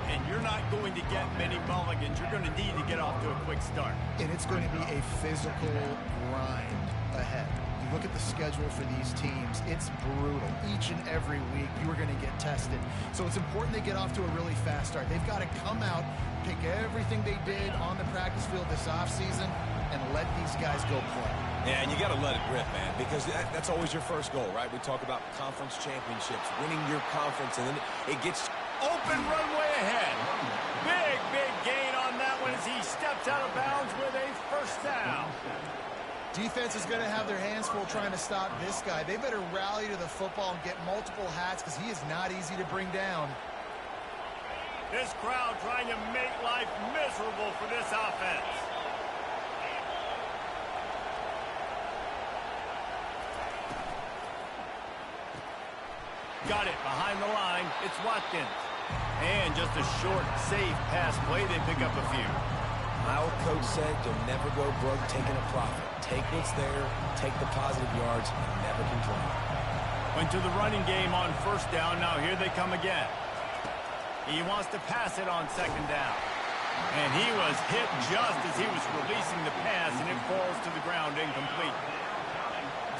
And you're not going to get many mulligans. You're going to need to get off to a quick start. And it's going to be a physical grind ahead. You look at the schedule for these teams, it's brutal. Each and every week, you are going to get tested. So it's important they get off to a really fast start. They've got to come out, pick everything they did on the practice field this offseason, and let these guys go play. Yeah, and you got to let it rip, man, because that's always your first goal, right? We talk about conference championships, winning your conference, and then it gets open runway ahead. Big gain on that one as he steps out of bounds with a first down. Defense is going to have their hands full trying to stop this guy. They better rally to the football and get multiple hats because he is not easy to bring down. This crowd trying to make life miserable for this offense. Got it behind the line. It's Watkins. And just a short, safe pass play. They pick up a few. My old coach said you'll never go broke taking a profit. Take what's there, take the positive yards, and never complain. Went to the running game on first down. Now here they come again. He wants to pass it on second down. And he was hit just as he was releasing the pass, and it falls to the ground incomplete.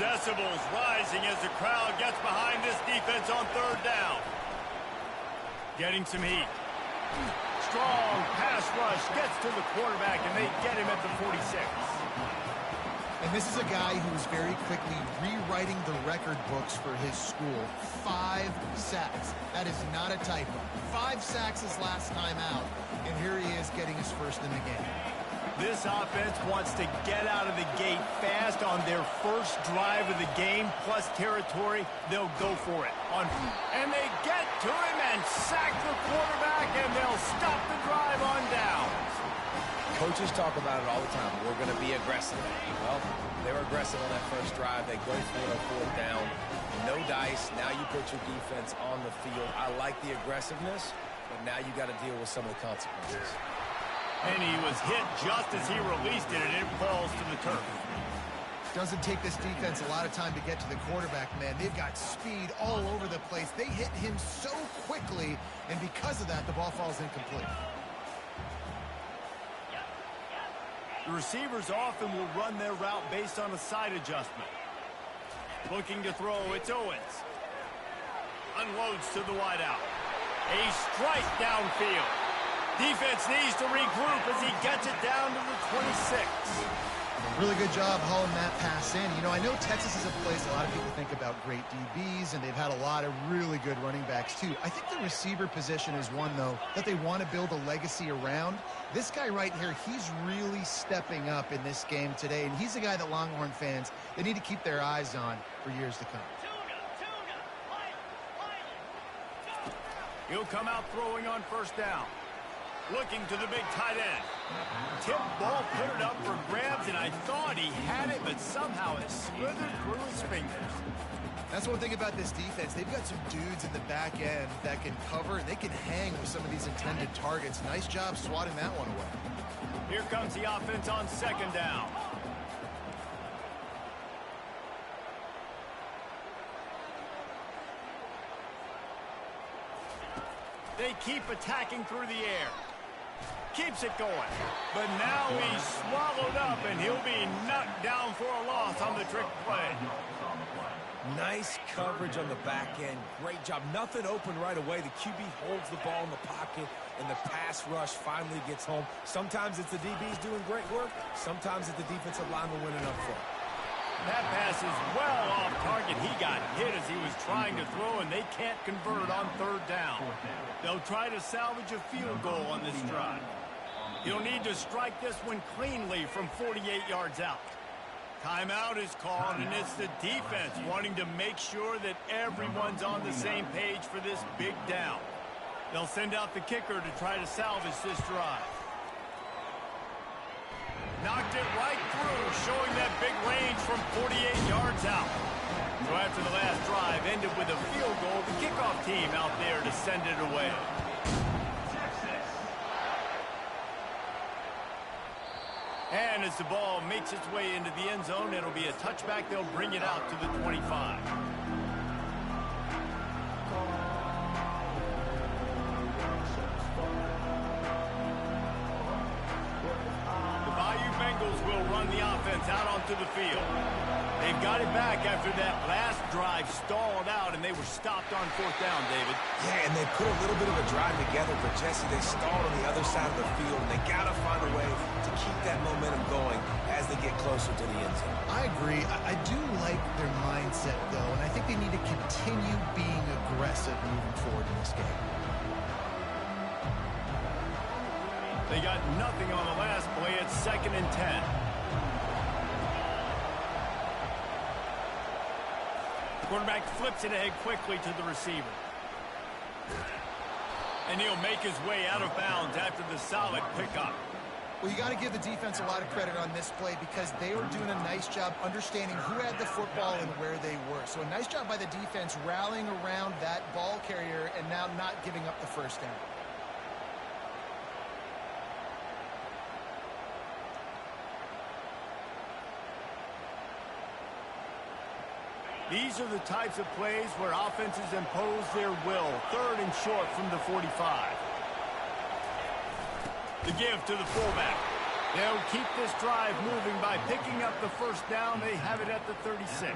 Decibels rising as the crowd gets behind this defense on third down. Getting some heat. Strong pass rush gets to the quarterback, and they get him at the 46. And this is a guy who is very quickly rewriting the record books for his school. 5 sacks. That is not a typo. 5 sacks his last time out, and here he is getting his first in the game. This offense wants to get out of the gate fast on their first drive of the game, plus territory. They'll go for it. And they get to him and sack the quarterback, and they'll stop the drive on downs. Coaches talk about it all the time. We're going to be aggressive. Well, they were aggressive on that first drive. They go for it on fourth down. No dice. Now you put your defense on the field. I like the aggressiveness, but now you got to deal with some of the consequences. And he was hit just as he released it, and it falls to the turf. Doesn't take this defense a lot of time to get to the quarterback, man. They've got speed all over the place. They hit him so quickly, and because of that, the ball falls incomplete. The receivers often will run their route based on a side adjustment. Looking to throw, it's Owens. Unloads to the wideout. A strike downfield. Defense needs to regroup as he gets it down to the 26. Really good job hauling that pass in. You know, I know Texas is a place a lot of people think about great DBs, and they've had a lot of really good running backs too. I think the receiver position is one, though, that they want to build a legacy around. This guy right here, he's really stepping up in this game today, and he's a guy that Longhorn fans, they need to keep their eyes on for years to come. He'll come out throwing on first down. Looking to the big tight end. Tip ball, put it up for grabs, and I thought he had it, but somehow it slithered through his fingers. That's one thing about this defense. They've got some dudes in the back end that can cover, and they can hang with some of these intended targets. Nice job swatting that one away. Here comes the offense on second down. They keep attacking through the air. Keeps it going. But now he's swallowed up, and he'll be knocked down for a loss on the trick play. Nice coverage on the back end. Great job. Nothing open right away. The QB holds the ball in the pocket, and the pass rush finally gets home. Sometimes it's the DBs doing great work. Sometimes it's the defensive lineman winning up front. That pass is well off target. He got hit as he was trying to throw, and they can't convert on third down. They'll try to salvage a field goal on this drive. He'll need to strike this one cleanly from 48 yards out. Timeout is called, and it's the defense wanting to make sure that everyone's on the same page for this big down. They'll send out the kicker to try to salvage this drive. Knocked it right through, showing that big range from 48 yards out. So after the last drive ended with a field goal, the kickoff team out there to send it away. And as the ball makes its way into the end zone, it'll be a touchback. They'll bring it out to the 25. Will run the offense out onto the field. They've got it back after that last drive stalled out, and they were stopped on fourth down, David. Yeah, and they put a little bit of a drive together, but Jesse, they stalled on the other side of the field, and they got to find a way to keep that momentum going as they get closer to the end zone. I agree. I do like their mindset, though, and I think they need to continue being aggressive moving forward in this game. They got nothing on the last play. It's 2nd and 10. Quarterback flips it ahead quickly to the receiver. And he'll make his way out of bounds after the solid pickup. Well, you got to give the defense a lot of credit on this play because they were doing a nice job understanding who had the football and where they were. So a nice job by the defense rallying around that ball carrier and now not giving up the first down. These are the types of plays where offenses impose their will. 3rd and short from the 45. The give to the fullback. They'll keep this drive moving by picking up the first down. They have it at the 36.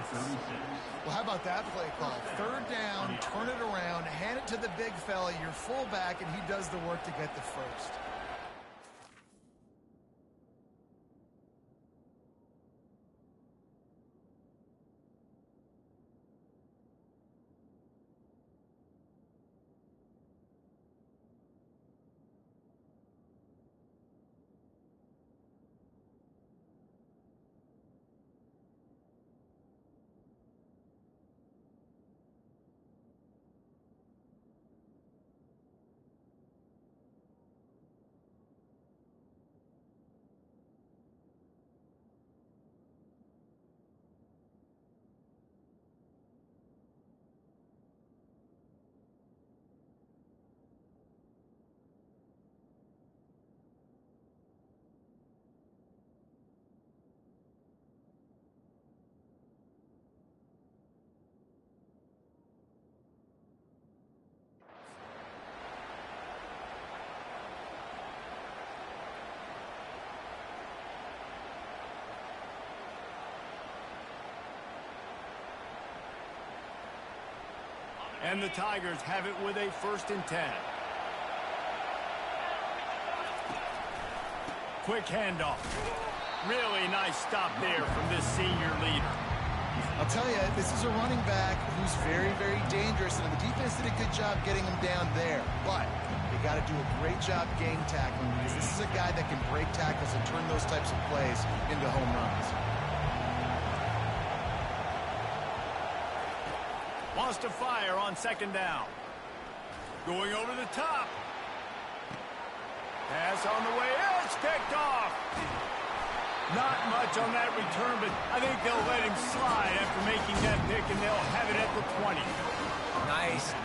Well, how about that play call? 3rd down, turn it around, hand it to the big fella, your fullback, and he does the work to get the first. And the Tigers have it with a 1st and 10. Quick handoff. Really nice stop there from this senior leader. I'll tell you, this is a running back who's very, very dangerous, and the defense did a good job getting him down there. But they got to do a great job gang tackling because this is a guy that can break tackles and turn those types of plays into home runs. Wants to fire on 2nd down. Going over the top. Pass on the way. It's picked off. Not much on that return, but I think they'll let him slide after making that pick, and they'll have it at the 20.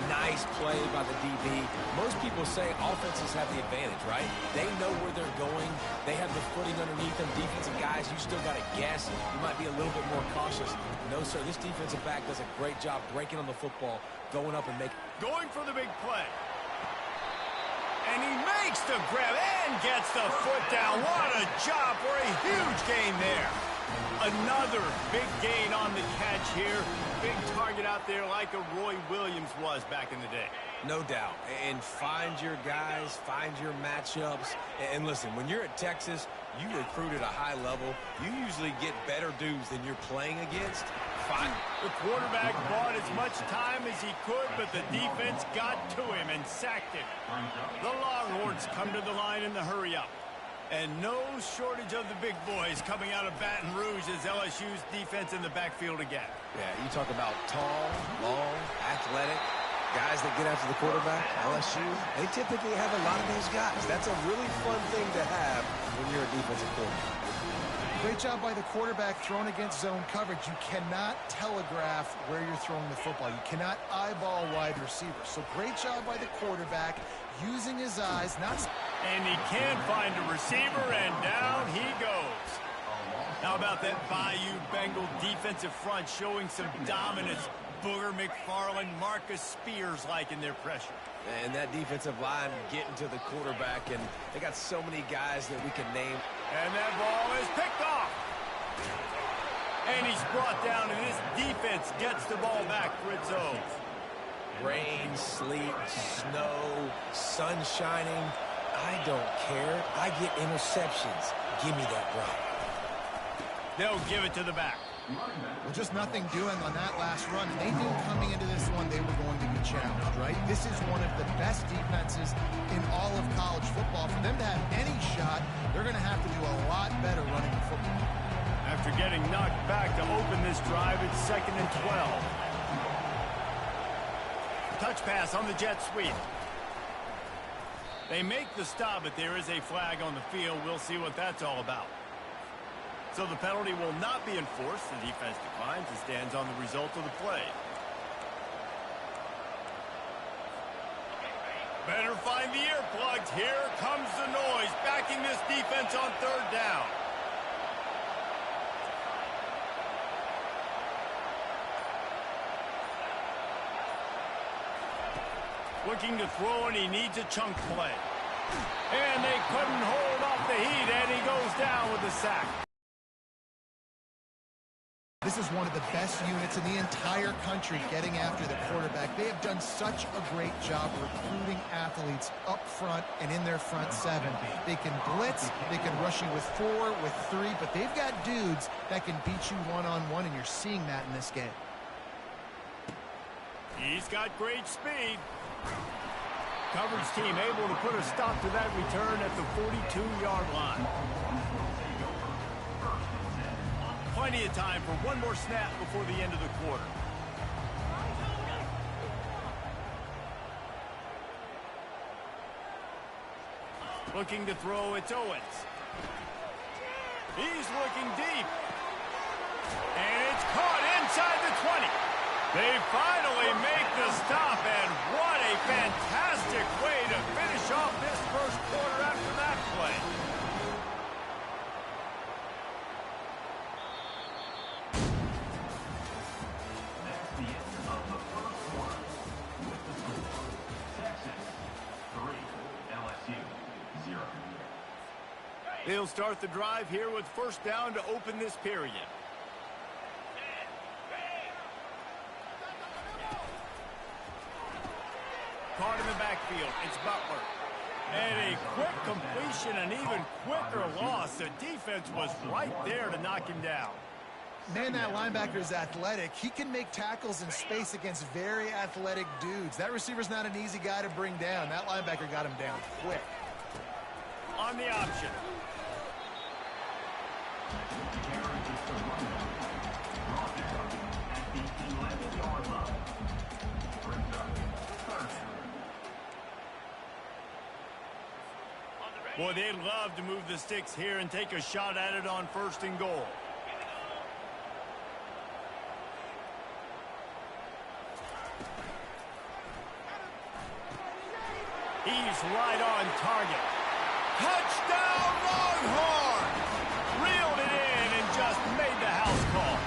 Nice play by the DB. Most people say offenses have the advantage, right? They know where they're going. They have the footing underneath them. Defensive guys, you still got to guess. You might be a little bit more cautious. No, sir, this defensive back does a great job breaking on the football, going up and making... Going for the big play. And he makes the grab and gets the foot down. What a job for a huge gain there. Another big gain on the catch here. Big target out there like a Roy Williams was back in the day. No doubt. And find your guys, find your matchups. And listen, when you're at Texas, you recruit at a high level. You usually get better dudes than you're playing against. Fine. The quarterback bought as much time as he could, but the defense got to him and sacked him. The Longhorns come to the line in the hurry-up. And no shortage of the big boys coming out of Baton Rouge as LSU's defense in the backfield again. Yeah, you talk about tall, long, athletic, guys that get after the quarterback, LSU, they typically have a lot of those guys. That's a really fun thing to have when you're a defensive coordinator. Great job by the quarterback thrown against zone coverage. You cannot telegraph where you're throwing the football. You cannot eyeball wide receivers. So great job by the quarterback using his eyes, not... And he can find a receiver, and down he goes. How about that Bayou Bengal defensive front showing some dominance? Booger McFarland, Marcus Spears-like in their pressure. And that defensive line getting to the quarterback, and they got so many guys that we can name. And that ball is picked off. And he's brought down, and this defense gets the ball back for its own. Rain, sleet, snow, sun shining. I don't care. I get interceptions. Give me that rock. They'll give it to the back. Well, just nothing doing on that last run. They knew coming into this one they were going to be challenged, right? This is one of the best defenses in all of college football. For them to have any shot, they're going to have to do a lot better running the football. After getting knocked back to open this drive, it's 2nd and 12. Touch pass on the jet sweep. They make the stop, but there is a flag on the field. We'll see what that's all about. So the penalty will not be enforced. The defense declines and stands on the result of the play. Better find the earplugs. Here comes the noise, backing this defense on third down. Looking to throw, and he needs a chunk play. And they couldn't hold off the heat, and he goes down with the sack. This is one of the best units in the entire country getting after the quarterback. They have done such a great job recruiting athletes up front and in their front seven. They can blitz, they can rush you with 4, with 3, but they've got dudes that can beat you one-on-one, and you're seeing that in this game. He's got great speed. Coverage team able to put a stop to that return at the 42-yard line. Plenty of time for one more snap before the end of the quarter. Looking to throw, it's Owens. He's looking deep. And it's caught inside the 20. They finally make the stop, and what a fantastic way to finish off this first quarter after that play. That's the end of the first quarter. With the score, Texas 3, LSU 0. They'll start the drive here with first down to open this period. Caught in the backfield, it's Butler. And a quick completion, an even quicker loss. The defense was right there to knock him down. Man, that linebacker is athletic. He can make tackles in space against very athletic dudes. That receiver's not an easy guy to bring down. That linebacker got him down quick. On the option. Boy, they'd love to move the sticks here and take a shot at it on first and goal. He's right on target. Touchdown, Longhorn! Reeled it in and just made the house call.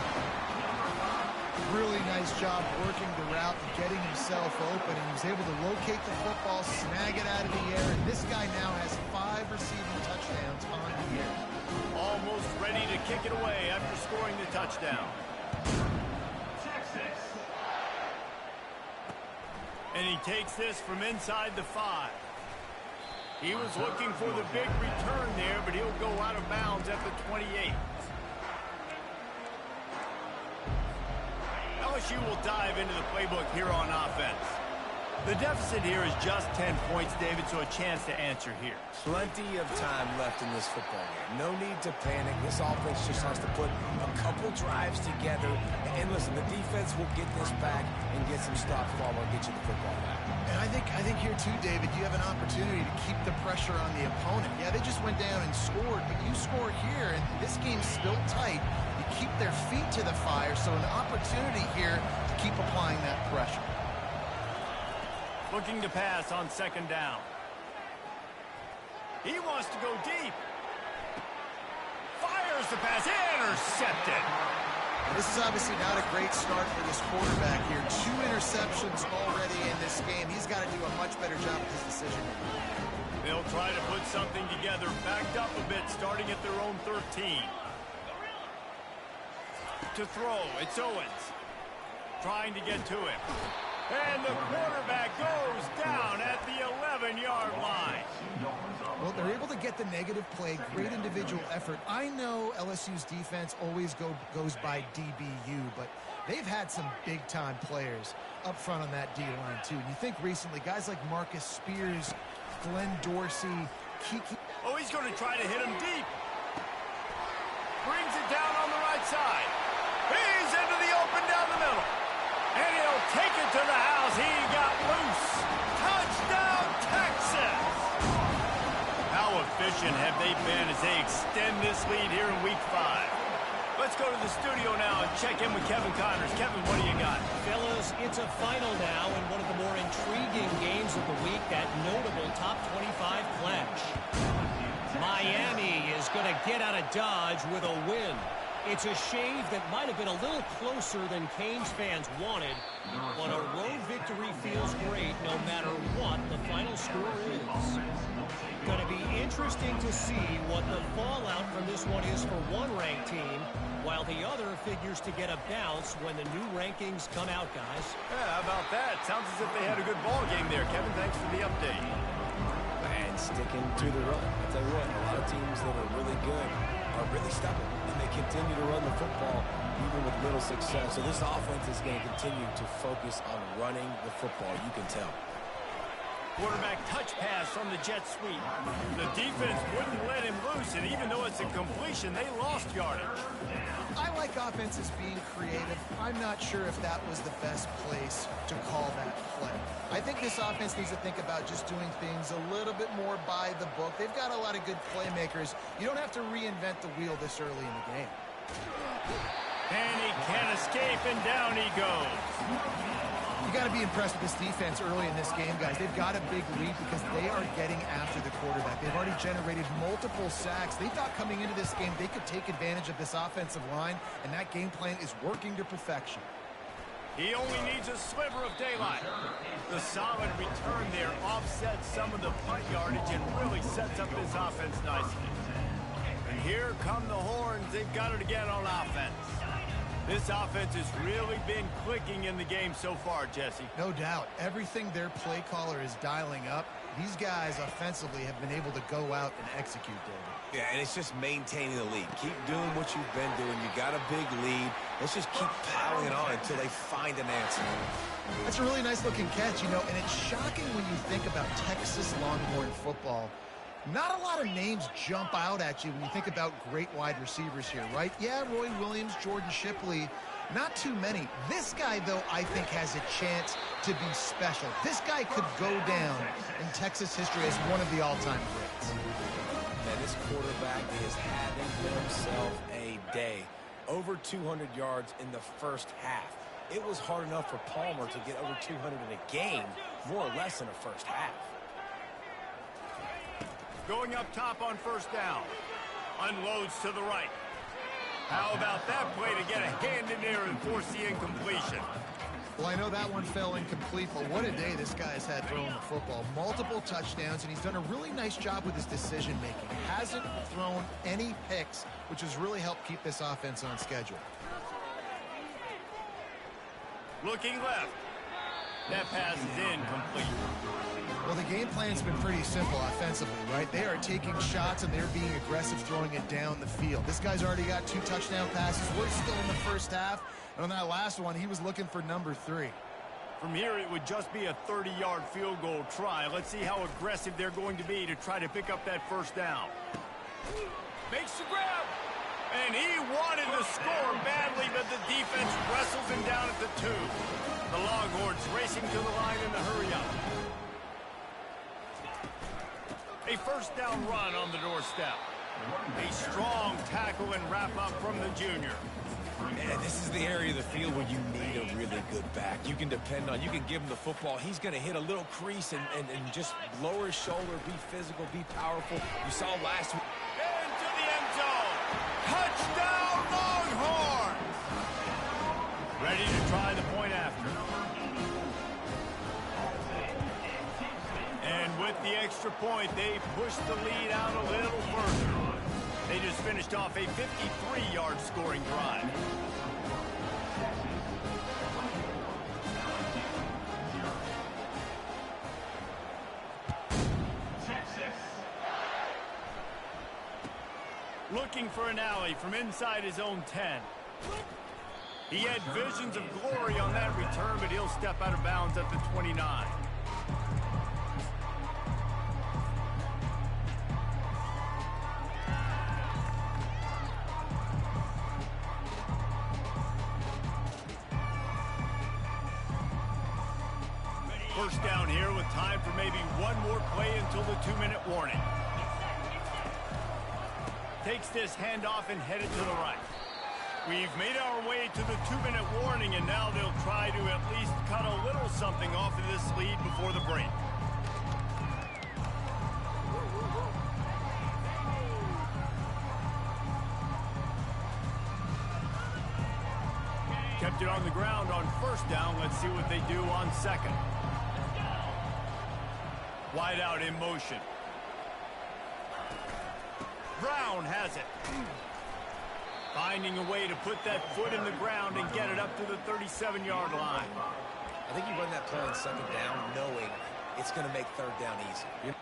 Really nice job working the route and getting himself open. And he was able to locate the football, snag it out of the air, and this guy now has 5 receiving touchdowns on the year. Almost ready to kick it away after scoring the touchdown. Texas. And he takes this from inside the 5. He was looking for the big return there, but he'll go out of bounds at the 28. LSU will dive into the playbook here on offense. The deficit here is just 10 points, David, so a chance to answer here. Plenty of time left in this football game. No need to panic. This offense just has to put a couple drives together. And listen, the defense will get this back and get some stops ball and get you the football back. And I think here too, David, you have an opportunity to keep the pressure on the opponent. Yeah, they just went down and scored, but you score here, and this game's still tight. You keep their feet to the fire, so an opportunity here to keep applying that pressure. Looking to pass on second down. He wants to go deep. Fires the pass. Intercepted. This is obviously not a great start for this quarterback here. 2 interceptions already in this game. He's got to do a much better job with his decision. They'll try to put something together. Backed up a bit, starting at their own 13. To throw, it's Owens. Trying to get to him. And the quarterback goes down at the 11-yard line. Well, they're able to get the negative play, great individual effort. I know LSU's defense always goes by DBU, but they've had some big-time players up front on that D-line, too. And you think recently, guys like Marcus Spears, Glenn Dorsey, Kiki. Oh, he's going to try to hit him deep. Brings it down on the right side. He's into the open down the middle. And he'll take it to the house. He got loose. Touchdown, Texas! efficient have they been as they extend this lead here in Week 5? Let's go to the studio now and check in with Kevin Connors. Kevin, what do you got? Fellas, it's a final now in one of the more intriguing games of the week, that notable top 25 clash. Miami is going to get out of Dodge with a win. It's a shave that might have been a little closer than Canes fans wanted, but a road victory feels great no matter what the final score is. Going to be interesting to see what the fallout from this one is for one ranked team, while the other figures to get a bounce when the new rankings come out, guys. Yeah, how about that? Sounds as if they had a good ball game there. Kevin, thanks for the update. And sticking to the run. I'll tell you what, a lot of teams that are really good are really stubborn, and they continue to run the football even with little success. So this offense is going to continue to focus on running the football. You can tell. Quarterback touch pass from the jet sweep. The defense wouldn't let him loose, and even though it's a completion, they lost yardage. I like offenses being creative. I'm not sure if that was the best place to call that play. I think this offense needs to think about just doing things a little bit more by the book. They've got a lot of good playmakers. You don't have to reinvent the wheel this early in the game. And he can't escape, and down he goes. You got to be impressed with this defense early in this game, guys. They've got a big lead because they are getting after the quarterback. They've already generated multiple sacks. They thought coming into this game they could take advantage of this offensive line, and that game plan is working to perfection. He only needs a sliver of daylight. The solid return there offsets some of the punt yardage and really sets up this offense nicely. And here come the horns. They've got it again on offense. This offense has really been clicking in the game so far, Jesse. No doubt. Everything their play caller is dialing up, these guys offensively have been able to go out and execute, David. Yeah, and it's just maintaining the lead. Keep doing what you've been doing. You got a big lead. Let's just keep piling it on until they find an answer. That's a really nice-looking catch, and it's shocking when you think about Texas Longhorn football. Not a lot of names jump out at you when you think about great wide receivers here, right? Yeah, Roy Williams, Jordan Shipley, not too many. This guy, though, I think has a chance to be special. This guy could go down in Texas history as one of the all-time greats. And this quarterback is having himself a day. Over 200 yards in the first half. It was hard enough for Palmer to get over 200 in a game, more or less in the first half. Going up top on first down. Unloads to the right. How about that play to get a hand in there and force the incompletion? Well, I know that one fell incomplete, but what a day this guy has had throwing the football. Multiple touchdowns, and he's done a really nice job with his decision-making. Hasn't thrown any picks, which has really helped keep this offense on schedule. Looking left. That pass is incomplete. Well, the game plan's been pretty simple offensively, right? They are taking shots, and they're being aggressive throwing it down the field. This guy's already got 2 touchdown passes. We're still in the first half. And on that last one, he was looking for number 3. From here, it would just be a 30-yard field goal try. Let's see how aggressive they're going to be to try to pick up that first down. Makes the grab. And he wanted to score badly, but the defense wrestles him down at the 2. The Longhorns racing to the line in the hurry-up. A first down run on the doorstep. A strong tackle and wrap-up from the junior. And this is the area of the field where you need a really good back. You can depend on, you can give him the football. He's going to hit a little crease and just lower his shoulder, be physical, be powerful. You saw last week. Into the end zone. Touchdown, Longhorns! Ready to try the point after. And with the extra point, they push the lead out a little further. They just finished off a 53-yard scoring drive. Looking for an alley from inside his own 10. He had visions of glory on that return, but he'll step out of bounds at the 29. First down here with time for maybe one more play until the 2-minute warning. Takes this handoff and headed to the right. We've made our way to the 2-minute warning, and now they'll try to at least cut a little something off of this lead before the break. Kept it on the ground on first down. Let's see what they do on second. Wide out in motion. Brown has it. Finding a way to put that foot in the ground and get it up to the 37-yard line. I think you run that play on second down knowing it's going to make third down easy.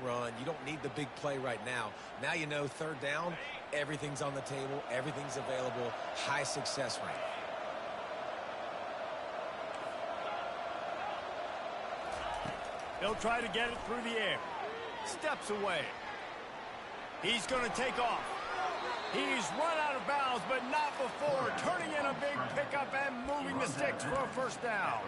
Run. You don't need the big play right now. Now you know third down, everything's on the table, everything's available, high success rate. They'll try to get it through the air. Steps away. He's going to take off. He's run out of bounds, but not before turning in a big pickup and moving the sticks for a first down.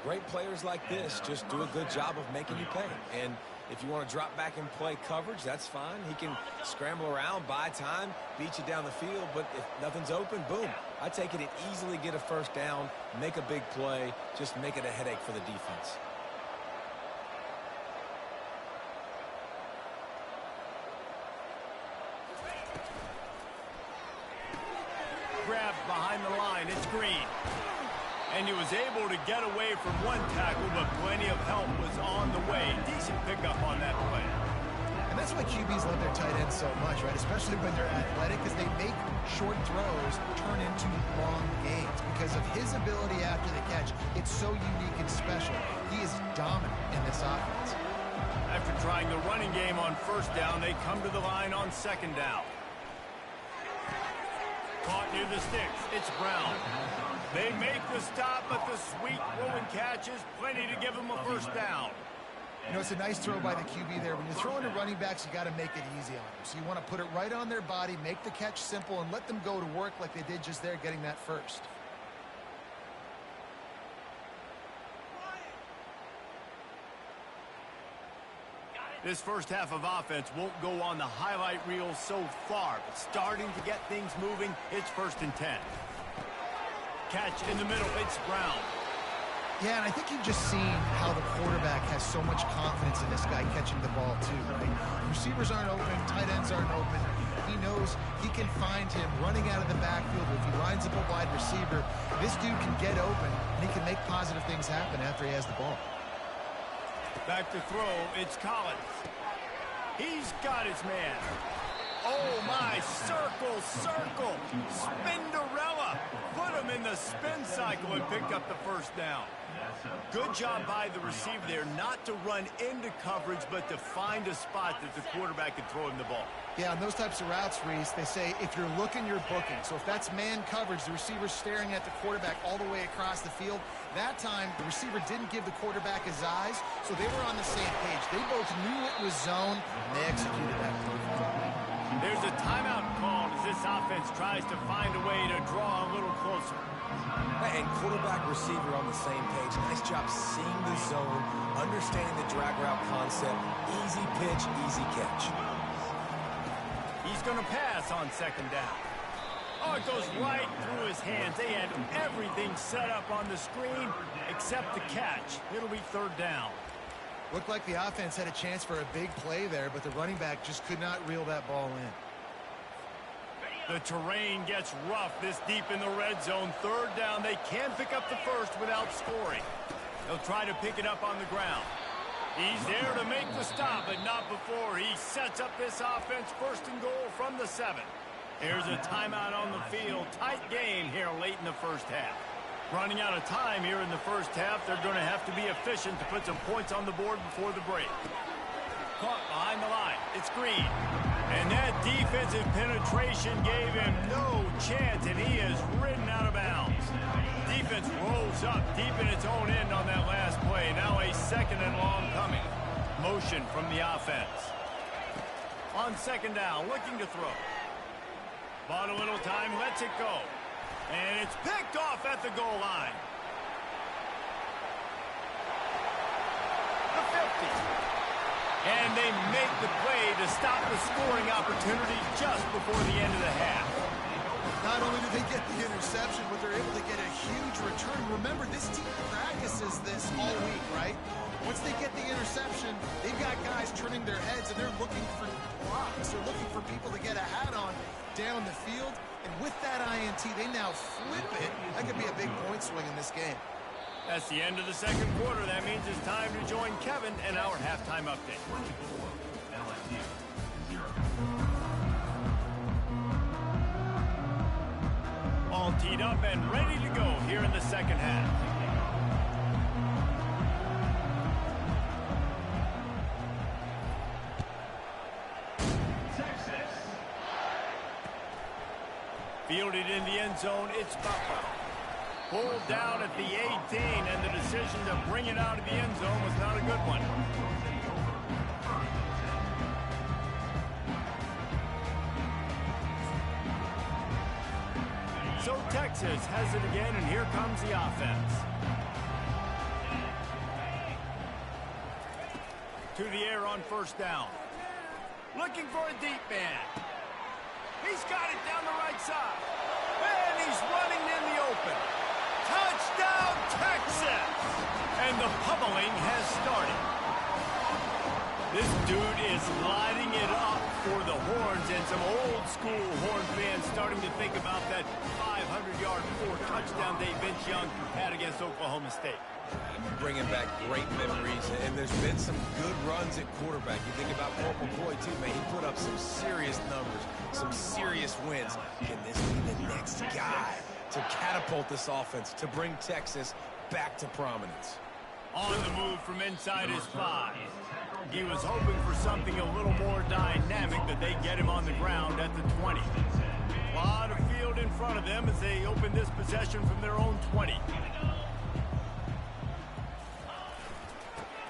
Great players like this just do a good job of making you pay. And if you want to drop back and play coverage, that's fine. He can scramble around, buy time, beat you down the field. But if nothing's open, boom. I take it and easily get a first down, make a big play, just make it a headache for the defense. Grabbed behind the line. It's Green. And he was able to get away from one tackle, but plenty of help was on the way. Decent pickup on that play. And that's why QBs love their tight ends so much, right? Especially when they're athletic, because they make short throws turn into long gains. Because of his ability after the catch, it's so unique and special. He is dominant in this offense. After trying the running game on first down, they come to the line on second down. Caught near the sticks. It's Brown. They make the stop, but the sweet throwing catch is plenty to give them a first down. You know, it's a nice throw by the QB there. When you're throwing to running backs, you got to make it easy on them. So you want to put it right on their body, make the catch simple, and let them go to work like they did just there, getting that first. This first half of offense won't go on the highlight reel so far, but starting to get things moving, it's 1st and 10. Catch in the middle, it's Brown. Yeah, and I think you've just seen how the quarterback has so much confidence in this guy catching the ball too, right? Receivers aren't open, tight ends aren't open. He knows he can find him running out of the backfield. If he lines up a wide receiver, this dude can get open, and he can make positive things happen after he has the ball. Back to throw, it's Collins. He's got his man. Oh, my, circle, Spinderella. Put him in the spin cycle and picked up the first down. Good job by the receiver there, not to run into coverage, but to find a spot that the quarterback can throw him the ball. Yeah, on those types of routes, Reese, they say if you're looking, you're booking. So if that's man coverage, the receiver's staring at the quarterback all the way across the field. That time, the receiver didn't give the quarterback his eyes, so they were on the same page. They both knew it was zone, and they executed that perfectly. There's a timeout called as this offense tries to find a way to draw a little closer. And quarterback receiver on the same page. Nice job seeing the zone, understanding the drag route concept. Easy pitch, easy catch. He's going to pass on second down. Oh, it goes right through his hands. They had everything set up on the screen except the catch. It'll be third down. Looked like the offense had a chance for a big play there, but the running back just could not reel that ball in. The terrain gets rough this deep in the red zone. Third down, they can pick up the first without scoring. They'll try to pick it up on the ground. He's there to make the stop, but not before. He sets up this offense 1st and goal from the 7. Here's a timeout on the field. Tight game here late in the first half. Running out of time here in the first half. They're going to have to be efficient to put some points on the board before the break. Caught behind the line. It's Green. And that defensive penetration gave him no chance, and he is ridden out of bounds. Defense rolls up deep in its own end on that last play. Now a second and long coming. Motion from the offense. On second down, looking to throw. Bought a little time, lets it go. And it's picked off at the goal line. The 50. And they make the play to stop the scoring opportunity just before the end of the half. Not only do they get the interception, but they're able to get a huge return. Remember, this team practices this all week, right? Once they get the interception, they've got guys turning their heads, and they're looking for blocks. They're looking for people to get a hat on down the field. And with that INT, they now flip it. That could be a big point swing in this game. That's the end of the second quarter. That means it's time to join Kevin and our halftime update. LSU 0. All teed up and ready to go here in the second half. Texas. Fielded in the end zone, it's Butler. Pulled down at the 18, and the decision to bring it out of the end zone was not a good one. So Texas has it again, and here comes the offense. To the air on first down. Looking for a deep man. He's got it down the right side. And he's running in the open. Touchdown, Texas! And the pummeling has started. This dude is lighting it up for the Horns, and some old-school Horn fans starting to think about that 500-yard, 4-touchdown day Vince Young had against Oklahoma State. Bringing back great memories, and there's been some good runs at quarterback. You think about Corporal Boyd, too, man. He put up some serious numbers, some serious wins. Can this be the next guy to catapult this offense, to bring Texas back to prominence? On the move from inside his 5. He was hoping for something a little more dynamic, that they get him on the ground at the 20. A lot of field in front of them as they open this possession from their own 20.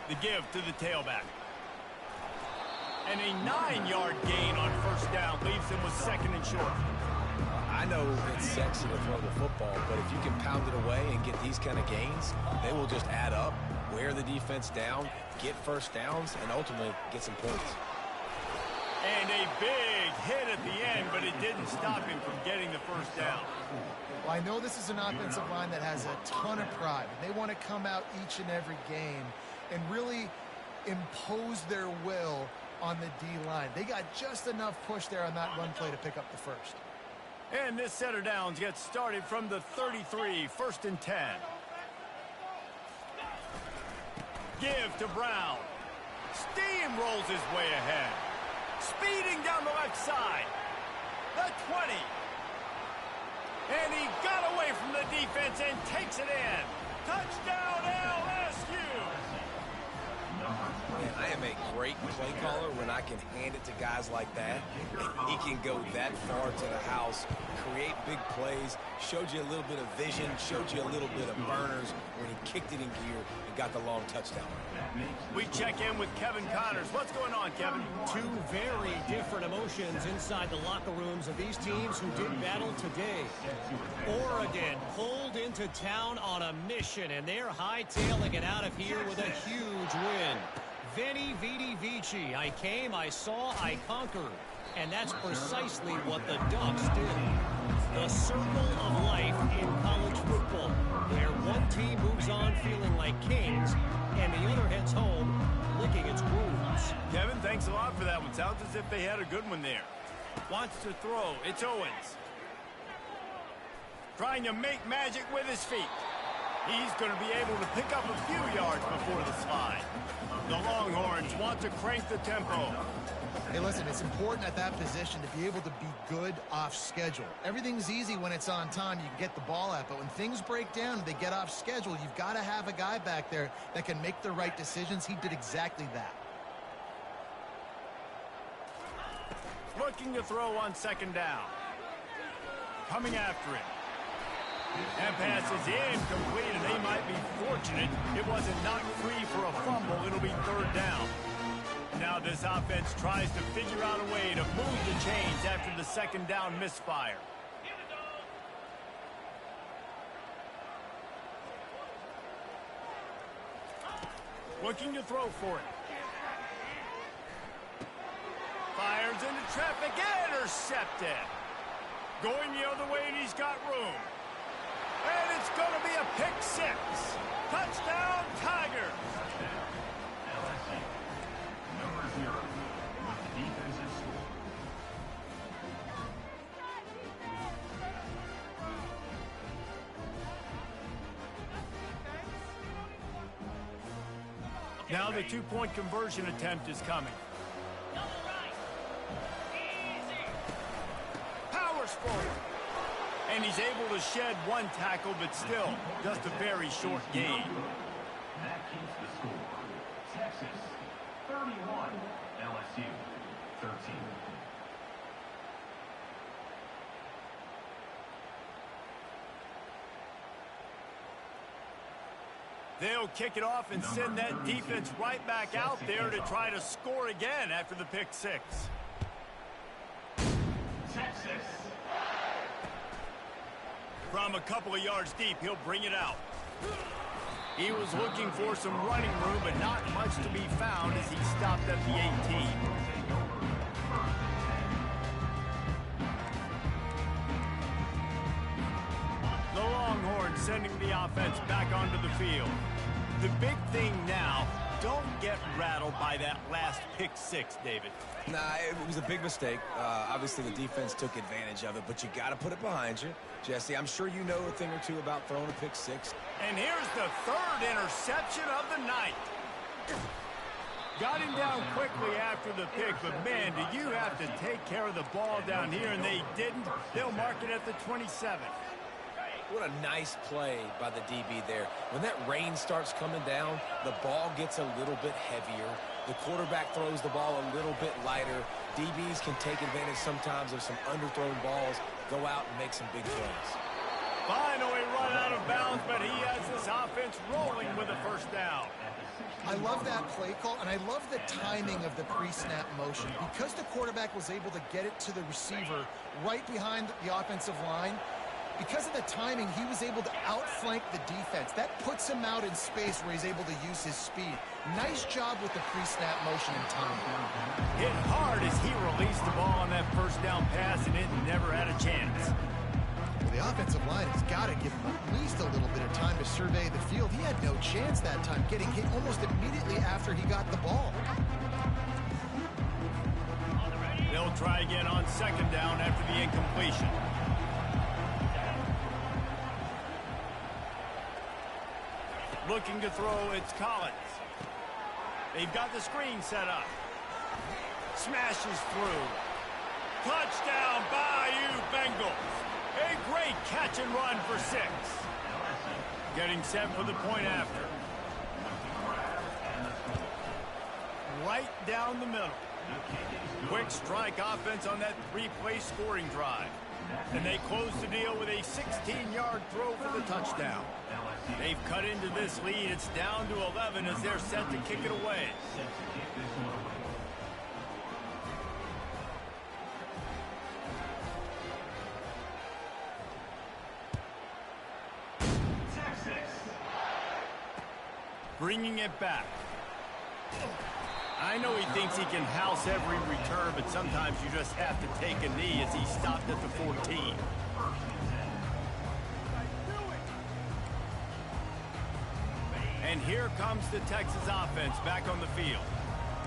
The give to the tailback. And a 9-yard gain on first down leaves him with second and short. I know it's sexy to throw the football, but if you can pound it away and get these kind of gains, they will just add up, wear the defense down, get first downs, and ultimately get some points. And a big hit at the end, but it didn't stop him from getting the first down. Well, I know this is an offensive line that has a ton of pride. They want to come out each and every game and really impose their will on the D-line. They got just enough push there on that run play to pick up the first. And this set of downs gets started from the 33, 1st and 10. Give to Brown. Steamrolls his way ahead. Speeding down the left side. The 20. And he got away from the defense and takes it in. Touchdown, LSU! Man, I am a great play caller when I can hand it to guys like that. He can go that far to the house, create big plays, showed you a little bit of vision, showed you a little bit of burners when he kicked it in gear and got the long touchdown. We check in with Kevin Connors. What's going on, Kevin? Two very different emotions inside the locker rooms of these teams who did battle today. Oregon pulled into town on a mission, and they're hightailing it out of here with a huge win. Veni, Vidi, Vici. I came, I saw, I conquered. And that's precisely what the Ducks did. The circle of life in college football, where one team moves on feeling like kings, and the other heads home licking its wounds. Kevin, thanks a lot for that one. Sounds as if they had a good one there. Wants to throw. It's Owens. Trying to make magic with his feet. He's going to be able to pick up a few yards before the slide. The Longhorns want to crank the tempo. Hey, listen, it's important at that position to be able to be good off schedule. Everything's easy when it's on time. You can get the ball out, but when things break down and they get off schedule, you've got to have a guy back there that can make the right decisions. He did exactly that. Looking to throw on second down. Coming after it. That pass is incomplete, and they might be fortunate it wasn't knocked free for a fumble. It'll be third down. Now this offense tries to figure out a way to move the chains after the second down misfire. Looking to throw for it. Fires into traffic, intercepted. Going the other way, and he's got room. And it's going to be a pick six. Touchdown, Tigers. LSU. Number 0 with the defensive score. Now the two-point conversion attempt is coming. Powers forward. And he's able to shed one tackle, but still just a very short gain. That keeps the score. Texas 31, LSU 13. They'll kick it off and send that defense right back out there to try to score again after the pick six. Texas. From a couple of yards deep, he'll bring it out. He was looking for some running room, but not much to be found as he stopped at the 18. The Longhorns sending the offense back onto the field. The big thing now, don't get rattled by that last pick six, David. Nah, it was a big mistake. Obviously, the defense took advantage of it, but you got to put it behind you. Jesse, I'm sure you know a thing or two about throwing a pick six. And here's the third interception of the night. Got him down quickly after the pick, but man, do you have to take care of the ball down here, and they didn't. They'll mark it at the 27. What a nice play by the DB there. When that rain starts coming down, the ball gets a little bit heavier. The quarterback throws the ball a little bit lighter. DBs can take advantage sometimes of some underthrown balls, go out and make some big plays. Finally run out of bounds, but he has this offense rolling with a first down. I love that play call, and I love the timing of the pre-snap motion. Because the quarterback was able to get it to the receiver right behind the offensive line, because of the timing, he was able to outflank the defense. That puts him out in space where he's able to use his speed. Nice job with the pre-snap motion and timing. Hit hard as he released the ball on that first down pass, and it never had a chance. Well, the offensive line has got to give him at least a little bit of time to survey the field. He had no chance that time, getting hit almost immediately after he got the ball. They'll try again on second down after the incompletion. Looking to throw, it's Collins. They've got the screen set up. Smashes through. Touchdown, Bayou Bengals. A great catch and run for 6. Getting set for the point after. Right down the middle. Quick strike offense on that 3-play scoring drive. And they close the deal with a 16-yard throw for the touchdown. They've cut into this lead. It's down to 11 as they're set to kick it away. Bringing it back. I know he thinks he can house every return, but sometimes you just have to take a knee as he stopped at the 14. And here comes the Texas offense back on the field.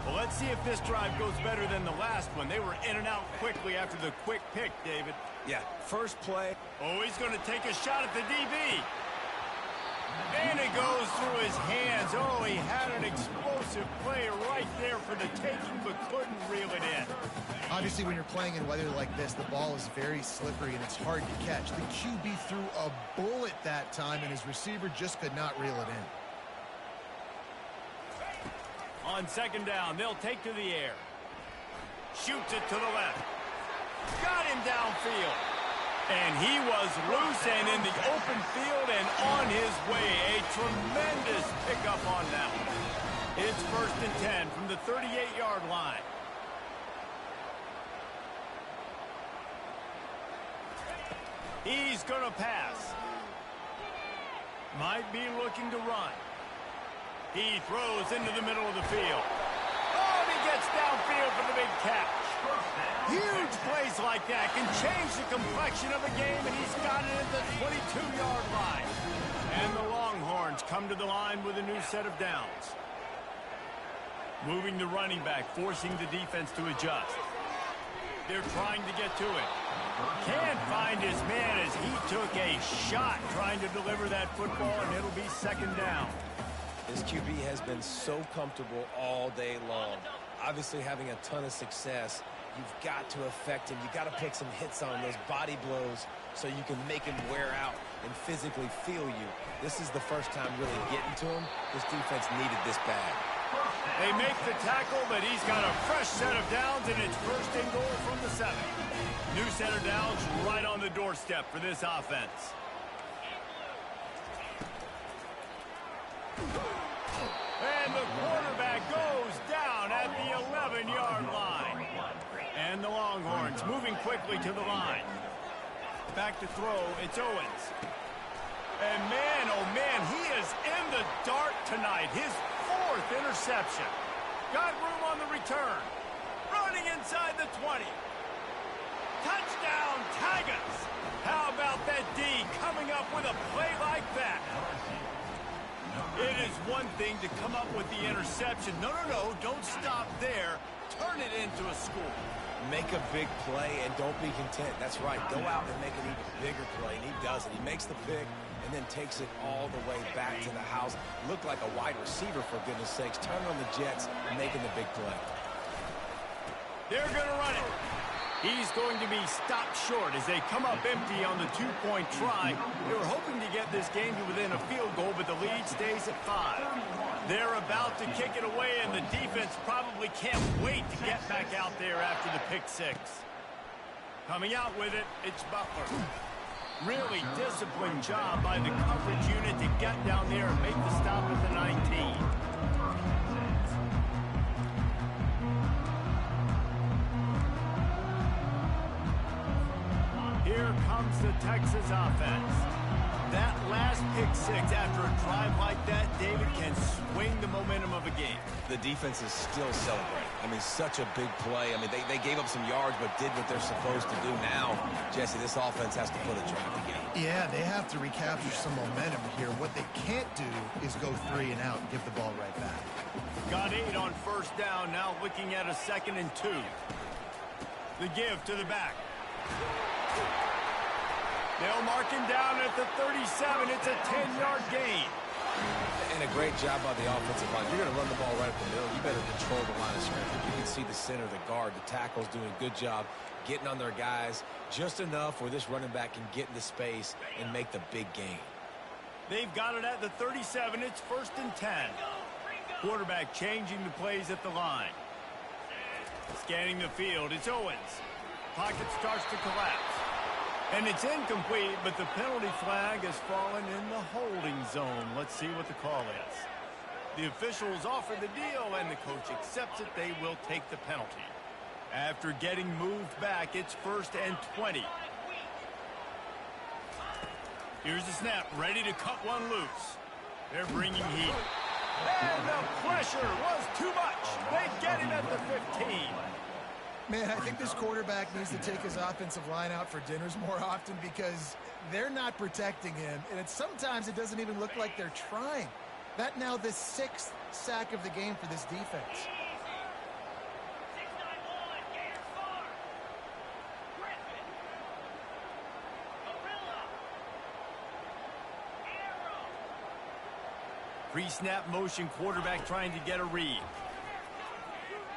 Well, let's see if this drive goes better than the last one. They were in and out quickly after the quick pick, David. Yeah, first play. Oh, he's going to take a shot at the DB. And it goes through his hands. Oh, he had an explosive play right there for the taking, but couldn't reel it in. Obviously, when you're playing in weather like this, the ball is very slippery and it's hard to catch. The QB threw a bullet that time, and his receiver just could not reel it in. On second down, they'll take to the air. Shoots it to the left. Got him downfield. And he was loose and in the open field and on his way. A tremendous pickup on that one. It's 1st and 10 from the 38-yard line. He's going to pass. Might be looking to run. He throws into the middle of the field. Oh, and he gets downfield for the big catch. Huge plays like that can change the complexion of a game, and he's got it at the 22-yard line. And the Longhorns come to the line with a new set of downs. Moving the running back, forcing the defense to adjust. They're trying to get to it. Can't find his man as he took a shot trying to deliver that football, and it'll be second down. This QB has been so comfortable all day long. Obviously having a ton of success. You've got to affect him. You've got to put some hits on those body blows so you can make him wear out and physically feel you. This is the first time really getting to him. This defense needed this bad. They make the tackle, but he's got a fresh set of downs, and it's 1st and goal from the 7. New set of downs right on the doorstep for this offense. And the quarterback goes down at the 11-yard line. And the Longhorns moving quickly to the line. Back to throw, it's Owens. And man, oh man, he is in the dark tonight. His 4th interception. Got room on the return. Running inside the 20. Touchdown, Tigers. How about that D coming up with a play like that? It is one thing to come up with the interception. No, don't stop there. Turn it into a score. Make a big play and don't be content. That's right. Go out and make an even bigger play, and he does it. He makes the pick and then takes it all the way back to the house. Looked like a wide receiver, for goodness sakes. Turning on the Jets and making the big play. They're going to run it. He's going to be stopped short as they come up empty on the 2-point try. They were hoping to get this game to within a field goal, but the lead stays at 5. They're about to kick it away, and the defense probably can't wait to get back out there after the pick 6. Coming out with it, it's Butler. Really disciplined job by the coverage unit to get down there and make the stop at the 19. Here comes the Texas offense. That last pick 6 after a drive like that, David, can swing the momentum of a game. The defense is still celebrating. I mean, such a big play. I mean, they gave up some yards but did what they're supposed to do. Now, Jesse, this offense has to put a drive together. Yeah, they have to recapture some momentum here. What they can't do is go 3 and out and give the ball right back. Got 8 on 1st down, now looking at a 2nd and 2. The give to the back. They'll mark him down at the 37. It's a 10-yard gain. And a great job by the offensive line. You're going to run the ball right up the middle. You better control the line of scrimmage. You can see the center, the guard, the tackle's doing a good job getting on their guys just enough where this running back can get into space and make the big gain. They've got it at the 37. It's 1st and 10. Quarterback changing the plays at the line. Scanning the field, it's Owens. Pocket starts to collapse. And it's incomplete, but the penalty flag has fallen in the holding zone. Let's see what the call is. The officials offer the deal, and the coach accepts it. They will take the penalty. After getting moved back, it's 1st and 20. Here's the snap, ready to cut one loose. They're bringing heat. And the pressure was too much. They get him at the 15. Man, I think this quarterback needs to take his offensive line out for dinners more often because they're not protecting him. And sometimes it doesn't even look like they're trying. That now the 6th sack of the game for this defense. Pre-snap motion, quarterback trying to get a read.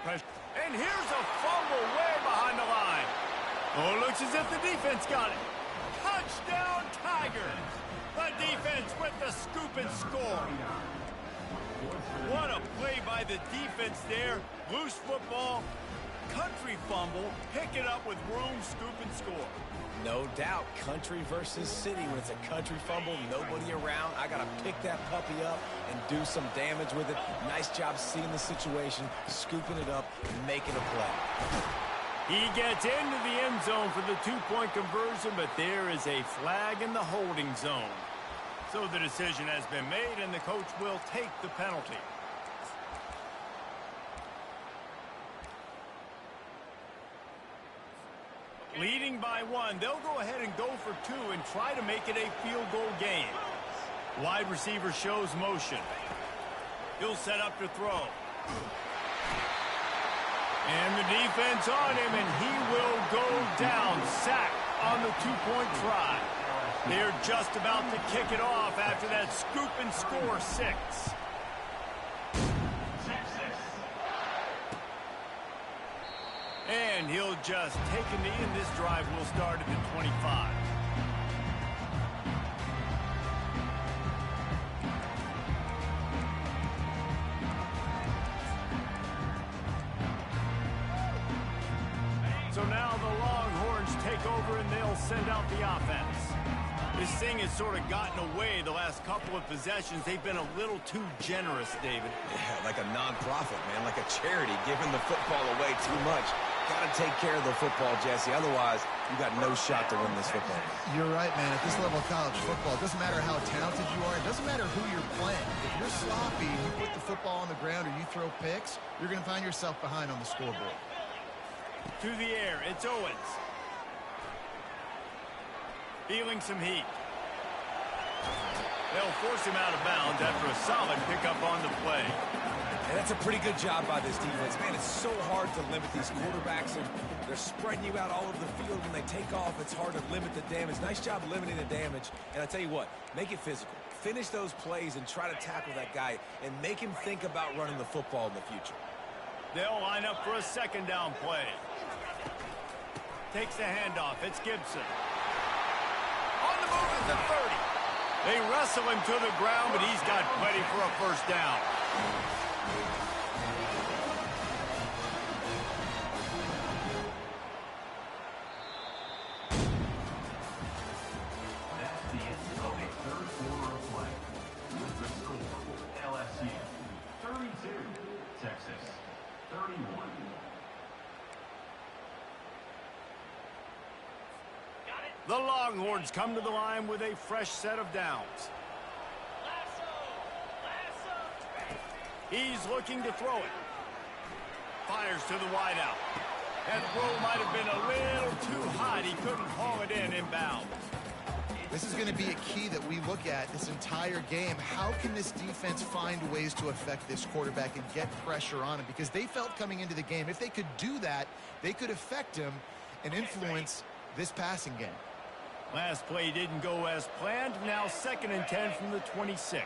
And here's a fumble way behind the line. Oh, looks as if the defense got it. Touchdown, Tigers. The defense with the scoop and score. What a play by the defense there. Loose football, country fumble, pick it up with room, scoop and score. No doubt, country versus city. When it's a country fumble, nobody around. I got to pick that puppy up and do some damage with it. Nice job seeing the situation, scooping it up, and making a play. He gets into the end zone for the two-point conversion, but there is a flag in the holding zone. So the decision has been made, and the coach will take the penalty. Leading by 1, they'll go ahead and go for 2 and try to make it a field goal game. Wide receiver shows motion. He'll set up to throw. And the defense on him, and he will go down. Sacked on the two-point try. They're just about to kick it off after that scoop and score 6. And he'll just take a knee, and this drive will start at the 25. So now the Longhorns take over, and they'll send out the offense. This thing has sort of gotten away the last couple of possessions. They've been a little too generous, David. Yeah, like a non-profit, man, like a charity, giving the football away too much. Got to take care of the football, Jesse. Otherwise, you got no shot to win this football. You're right, man. At this level of college football, it doesn't matter how talented you are. It doesn't matter who you're playing. If you're sloppy and you put the football on the ground or you throw picks, you're going to find yourself behind on the scoreboard. To the air, it's Owens. Feeling some heat. They'll force him out of bounds after a solid pickup on the play. And that's a pretty good job by this defense. Man, it's so hard to limit these quarterbacks. They're spreading you out all over the field. When they take off, it's hard to limit the damage. Nice job limiting the damage. And I tell you what, make it physical. Finish those plays and try to tackle that guy and make him think about running the football in the future. They'll line up for a second down play. Takes the handoff. It's Gibson. On the move at the 30. They wrestle him to the ground, but he's got plenty for a first down. That's the end of a third quarter of play. With the score, LSU 32, Texas 31. The Longhorns come to the line with a fresh set of downs. He's looking to throw it. Fires to the wideout. That throw might have been a little too hot. He couldn't haul it in inbound. This is going to be a key that we look at this entire game. How can this defense find ways to affect this quarterback and get pressure on him? Because they felt coming into the game, if they could do that, they could affect him and influence this passing game. Last play didn't go as planned. Now 2nd and 10 from the 26.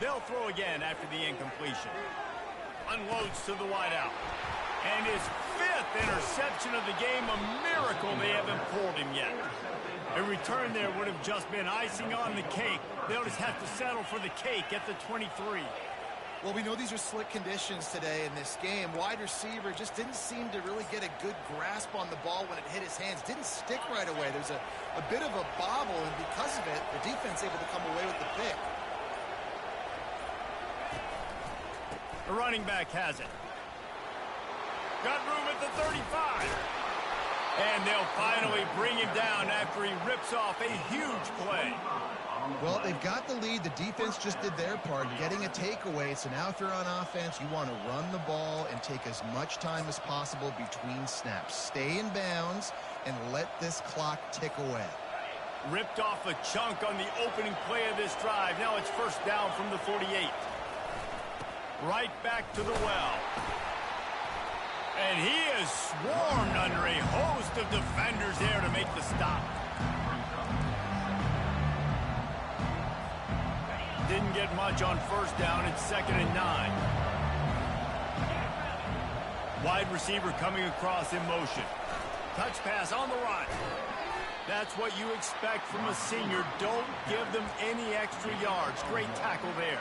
They'll throw again after the incompletion. Unloads to the wideout. And his 5th interception of the game, a miracle they haven't pulled him yet. A return there would have just been icing on the cake. They'll just have to settle for the cake at the 23. Well, we know these are slick conditions today in this game. Wide receiver just didn't seem to really get a good grasp on the ball when it hit his hands. Didn't stick right away. There's a bit of a bobble, and because of it, the defense able to come away with the pick. The running back has it. Got room at the 35. And they'll finally bring him down after he rips off a huge play. Well, they've got the lead. The defense just did their part, getting a takeaway. So now if you're on offense, you want to run the ball and take as much time as possible between snaps. Stay in bounds and let this clock tick away. Ripped off a chunk on the opening play of this drive. Now it's first down from the 48. Right back to the well. And he is swarmed under a host of defenders there to make the stop. didn't get much on first down. It's 2nd and 9. Wide receiver coming across in motion. Touch pass on the run. That's what you expect from a senior. Don't give them any extra yards. Great tackle there.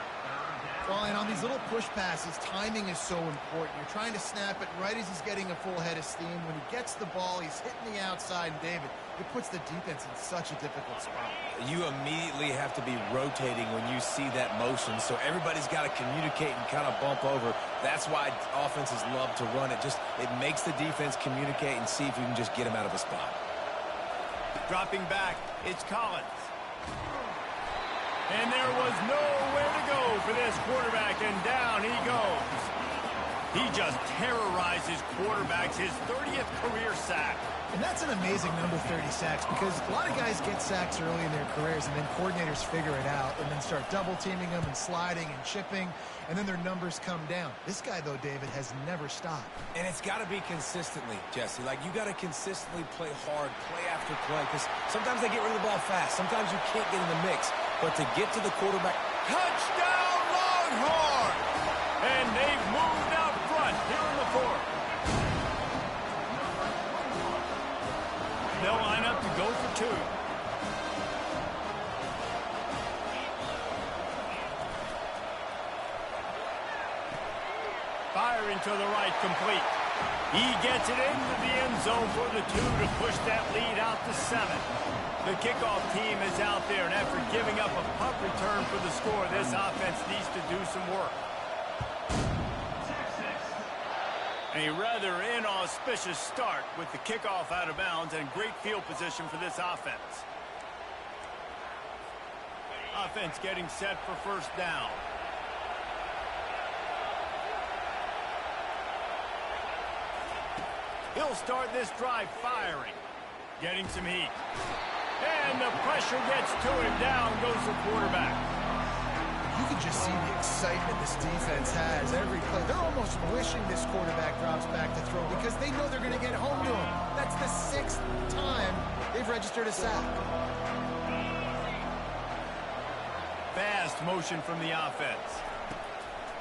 Well, and on these little push passes, timing is so important. You're trying to snap it right as he's getting a full head of steam. When he gets the ball, he's hitting the outside, and David, it puts the defense in such a difficult spot. You immediately have to be rotating when you see that motion, so everybody's got to communicate and kind of bump over. That's why offenses love to run it. It makes the defense communicate and see if you can just get him out of a spot. Dropping back, it's Collins. And there was nowhere to go for this quarterback, and down he goes. He just terrorized his quarterbacks, his 30th career sack. And that's an amazing number, 30 sacks, because a lot of guys get sacks early in their careers, and then coordinators figure it out and then start double-teaming them and sliding and chipping, and then their numbers come down. This guy, though, David, has never stopped. And it's got to be consistently, Jesse. Like, you got to consistently play hard, play after play, because sometimes they get rid of the ball fast. Sometimes you can't get in the mix. But to get to the quarterback... Touchdown, Longhorn! And they've moved out front here in the 4th. They'll line up to go for 2. Firing to the right, complete. He gets it into the end zone for the 2 to push that lead out to 7. The kickoff team is out there, and after giving up a punt return for the score, this offense needs to do some work. A rather inauspicious start with the kickoff out of bounds and great field position for this offense. Offense getting set for first down. He'll start this drive firing. Getting some heat. And the pressure gets to him. Down goes the quarterback. You can just see the excitement this defense has every play. They're almost wishing this quarterback drops back to throw because they know they're going to get home to him. That's the 6th time they've registered a sack. Fast motion from the offense.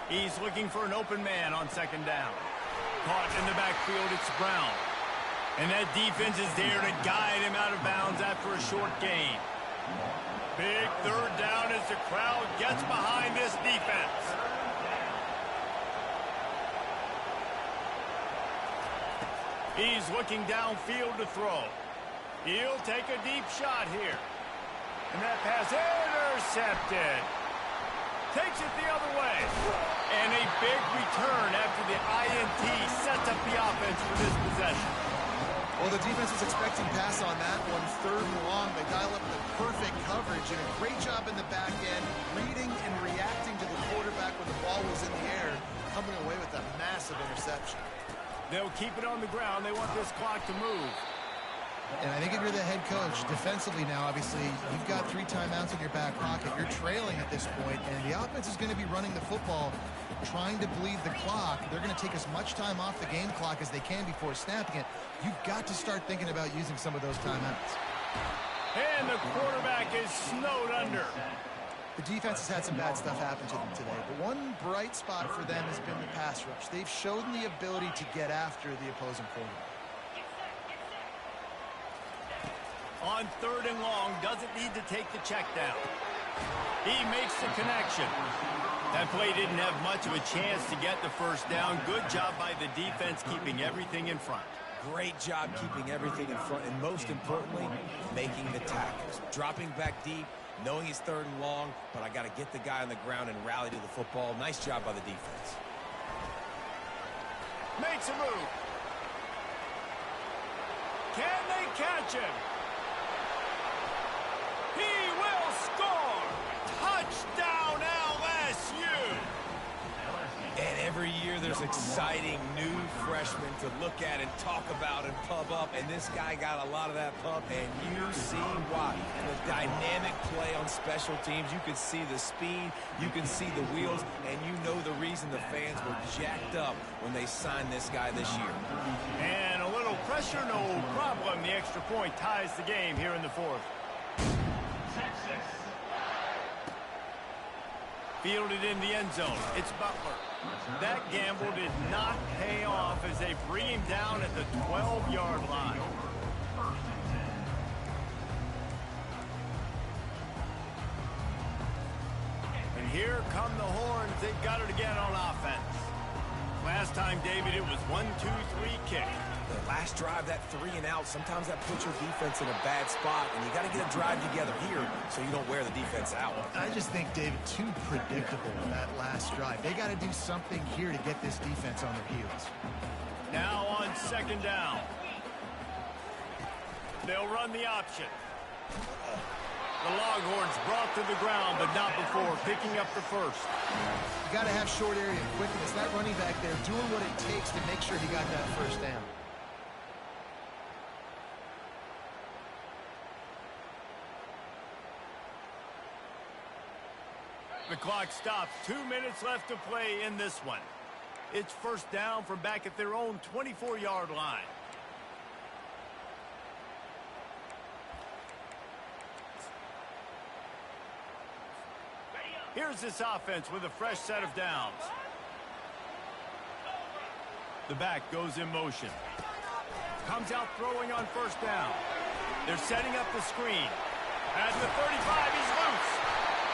He's looking for an open man on 2nd down. Caught in the backfield, it's Brown. And that defense is there to guide him out of bounds after a short gain. Big 3rd down as the crowd gets behind this defense. He's looking downfield to throw. He'll take a deep shot here. And that pass intercepted. Takes it the other way. And a big return after the INT sets up the offense for this possession. Well, the defense was expecting pass on that one. 3rd and long. They dial up the perfect coverage and a great job in the back end, reading and reacting to the quarterback when the ball was in the air, coming away with a massive interception. They'll keep it on the ground. They want this clock to move. And I think if you're the head coach, defensively now, obviously, you've got 3 timeouts in your back pocket. You're trailing at this point, and the offense is going to be running the football, trying to bleed the clock. They're going to take as much time off the game clock as they can before snapping it. You've got to start thinking about using some of those timeouts. And the quarterback is snowed under. The defense has had some bad stuff happen to them today, but one bright spot for them has been the pass rush. They've shown the ability to get after the opposing quarterback. On 3rd and long, doesn't need to take the check down. He makes the connection. That play didn't have much of a chance to get the first down. Good job by the defense keeping everything in front. Great job keeping everything in front, and most importantly, making the tackles. Dropping back deep, knowing he's 3rd and long, but I got to get the guy on the ground and rally to the football. Nice job by the defense. Makes a move. Can they catch him? He will score! Touchdown, LSU! And every year there's exciting new freshmen to look at and talk about and pub up, and this guy got a lot of that pub, and you see why. The dynamic play on special teams, you can see the speed, you can see the wheels, and you know the reason the fans were jacked up when they signed this guy this year. And a little pressure, no problem. The extra point ties the game here in the 4th. Fielded in the end zone. It's Butler. That gamble did not pay off as they bring him down at the 12-yard line. And here come the horns. They've got it again on offense. Last time, David, it was 1-2-3 kick. The last drive, that 3 and out, sometimes that puts your defense in a bad spot, and you got to get a drive together here so you don't wear the defense out. I just think, David, too predictable that last drive. They got to do something here to get this defense on their heels. Now on second down. They'll run the option. The Longhorns brought to the ground, but not before picking up the first. You got to have short area quickness. That running back there doing what it takes to make sure he got that first down. The clock stops. 2 minutes left to play in this one. It's first down from back at their own 24-yard line. Here's this offense with a fresh set of downs. The back goes in motion. Comes out throwing on first down. They're setting up the screen. At the 35, he's loose.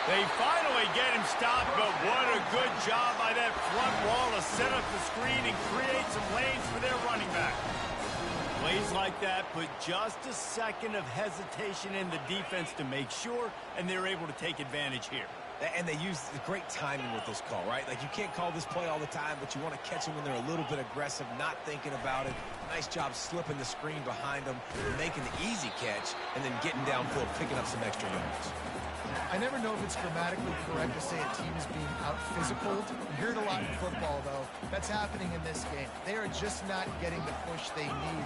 They finally get him stopped, but what a good job by that front wall to set up the screen and create some lanes for their running back. Plays like that put just a second of hesitation in the defense to make sure, and they're able to take advantage here. And they use the great timing with this call, right? Like, you can't call this play all the time, but you want to catch them when they're a little bit aggressive, not thinking about it. Nice job slipping the screen behind them, making the easy catch, and then getting downfield, picking up some extra yards. I never know if it's grammatically correct to say a team is being out-physicaled. You hear it a lot in football, though. That's happening in this game. They are just not getting the push they need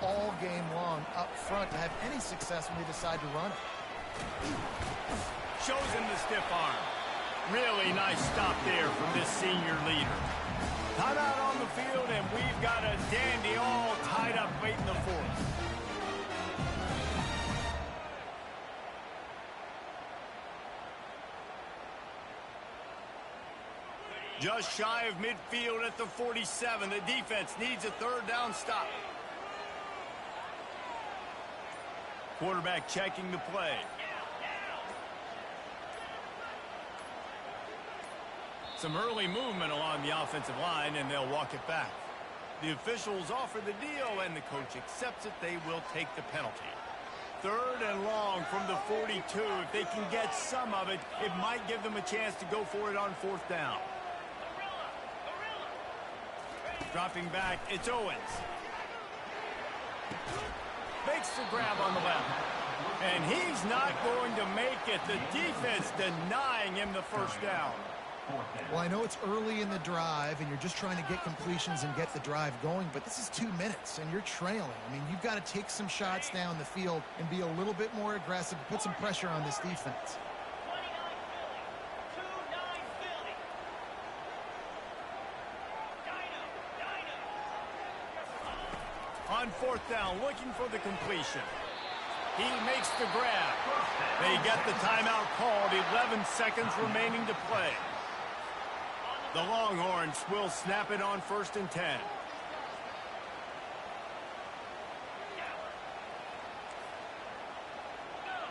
all game long up front to have any success when they decide to run it. Shows him the stiff arm. Really nice stop there from this senior leader. Timeout on the field, and we've got a dandy all tied up late in the fourth. Just shy of midfield at the 47. The defense needs a third down stop. Quarterback checking the play. Some early movement along the offensive line, and they'll walk it back. The officials offer the deal, and the coach accepts it. They will take the penalty. Third and long from the 42. If they can get some of it, it might give them a chance to go for it on fourth down. Dropping back, it's Owens. Makes the grab on the left. And he's not going to make it. The defense denying him the first down. Well, I know it's early in the drive, and you're just trying to get completions and get the drive going, but this is 2 minutes, and you're trailing. I mean, you've got to take some shots down the field and be a little bit more aggressive, put some pressure on this defense. On fourth down, looking for the completion. He makes the grab. They get the timeout called. 11 seconds remaining to play. The Longhorns will snap it on 1st and 10.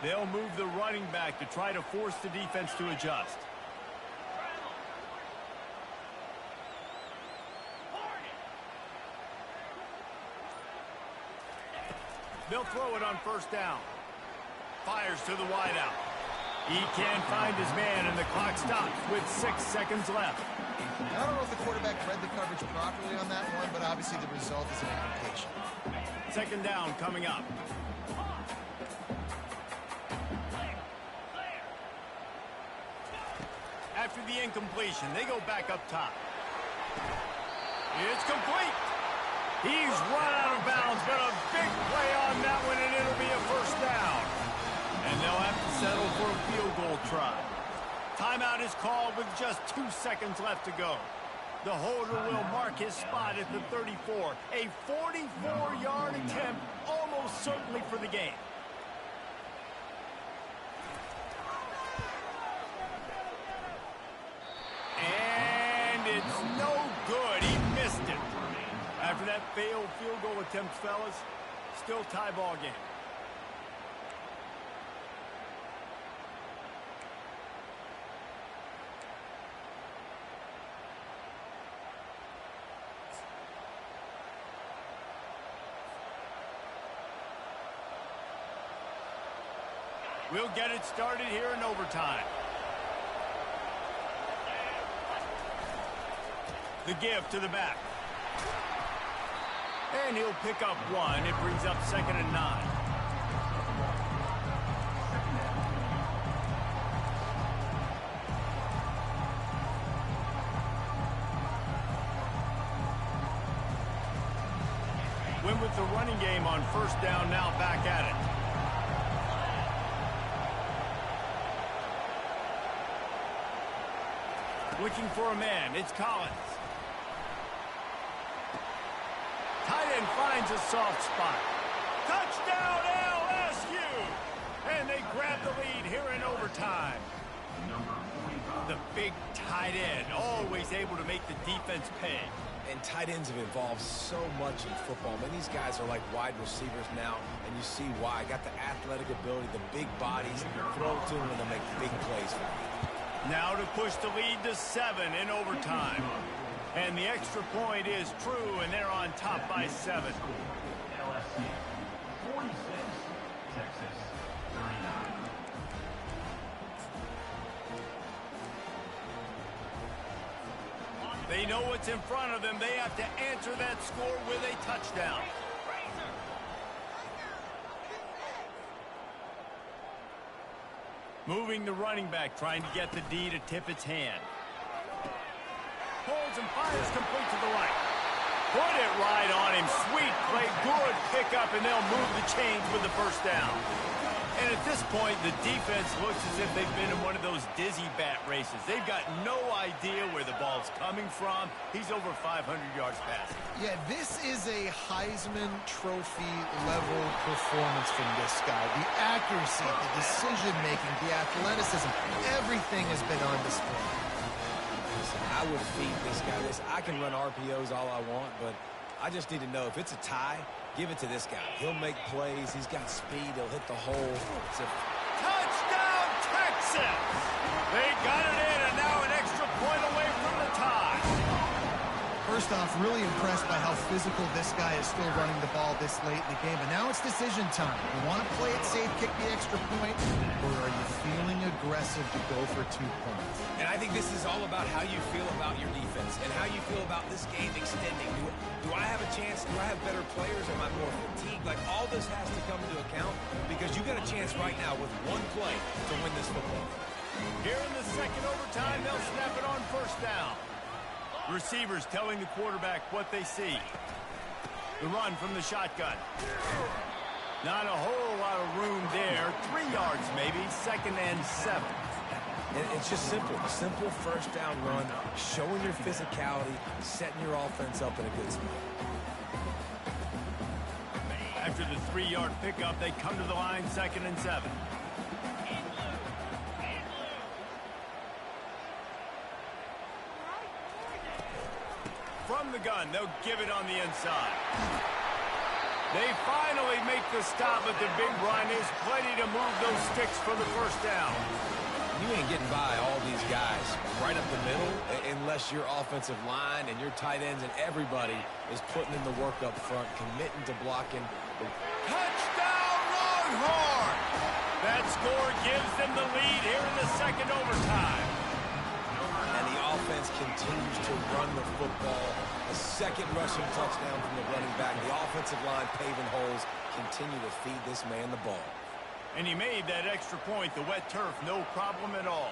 They'll move the running back to try to force the defense to adjust. They'll throw it on first down. Fires to the wideout. He can't find his man, and the clock stops with 6 seconds left. I don't know if the quarterback read the coverage properly on that one, but obviously the result is an incompletion. Second down coming up. After the incompletion, they go back up top. It's complete. He's run out of bounds, but a big play on that one, and it'll be a first down. And they'll have to settle for a field goal try. Timeout is called with just 2 seconds left to go. The holder will mark his spot at the 34. A 44-yard attempt, almost certainly for the game. good. He missed it. After that failed field goal attempt, fellas, still tie ball game. We'll get it started here in overtime. The give to the back. And he'll pick up one. It brings up 2nd and 9. Went with the running game on 1st down, now back at it. Looking for a man. It's Collins. Tight end finds a soft spot. Touchdown LSU! And they grab the lead here in overtime. The big tight end, always able to make the defense pay. And tight ends have evolved so much in football. Man, these guys are like wide receivers now, and you see why. Got the athletic ability, the big bodies, throw to them, and they make big plays for you. Now to push the lead to 7 in overtime. And the extra point is true, and they're on top by 7. LSU 46, Texas 39. They know what's in front of them. They have to answer that score with a touchdown. Moving the running back, trying to get the D to tip its hand. Holds and fires complete to the right. Put it right on him. Sweet play, good pickup, and they'll move the chains with the 1st down. And at this point, the defense looks as if they've been in one of those dizzy bat races. They've got no idea where the ball's coming from. He's over 500 yards passing. Yeah, this is a Heisman Trophy level performance from this guy. The accuracy, the decision-making, the athleticism, everything has been on display. Listen, I would feed this guy this. I can run RPOs all I want, but I just need to know if it's a tie, give it to this guy. He'll make plays. He's got speed. He'll hit the hole. Touchdown, Texas! They got it in, and now an extra point away from the tie. First off, really impressed by how physical this guy is still running the ball this late in the game. But now it's decision time. You want to play it safe, kick the extra point, or are you feeling aggressive to go for 2 points? And I think this is all about how you feel about your defense and how you feel about this game extending. Do I have a chance? Do I have better players? Am I more fatigued? Like, all this has to come into account because you got a chance right now with one play to win this football game. Here in the 2nd overtime, they'll snap it on 1st down. Receivers telling the quarterback what they see. The run from the shotgun. Not a whole lot of room there. 3 yards maybe, 2nd and 7. And it's just simple. Simple 1st down run, showing your physicality, setting your offense up in a good spot. After the 3-yard pickup, they come to the line, 2nd and 7. From the gun, they'll give it on the inside. They finally make the stop, but the big run is plenty to move those sticks for the 1st down. You ain't getting by all these guys right up the middle unless your offensive line and your tight ends and everybody is putting in the work up front, committing to blocking. Touchdown, Longhorn! That score gives them the lead here in the 2nd overtime. And the offense continues to run the football. A 2nd rushing touchdown from the running back. The offensive line paving holes, continue to feed this man the ball. And he made that extra point, the wet turf, no problem at all.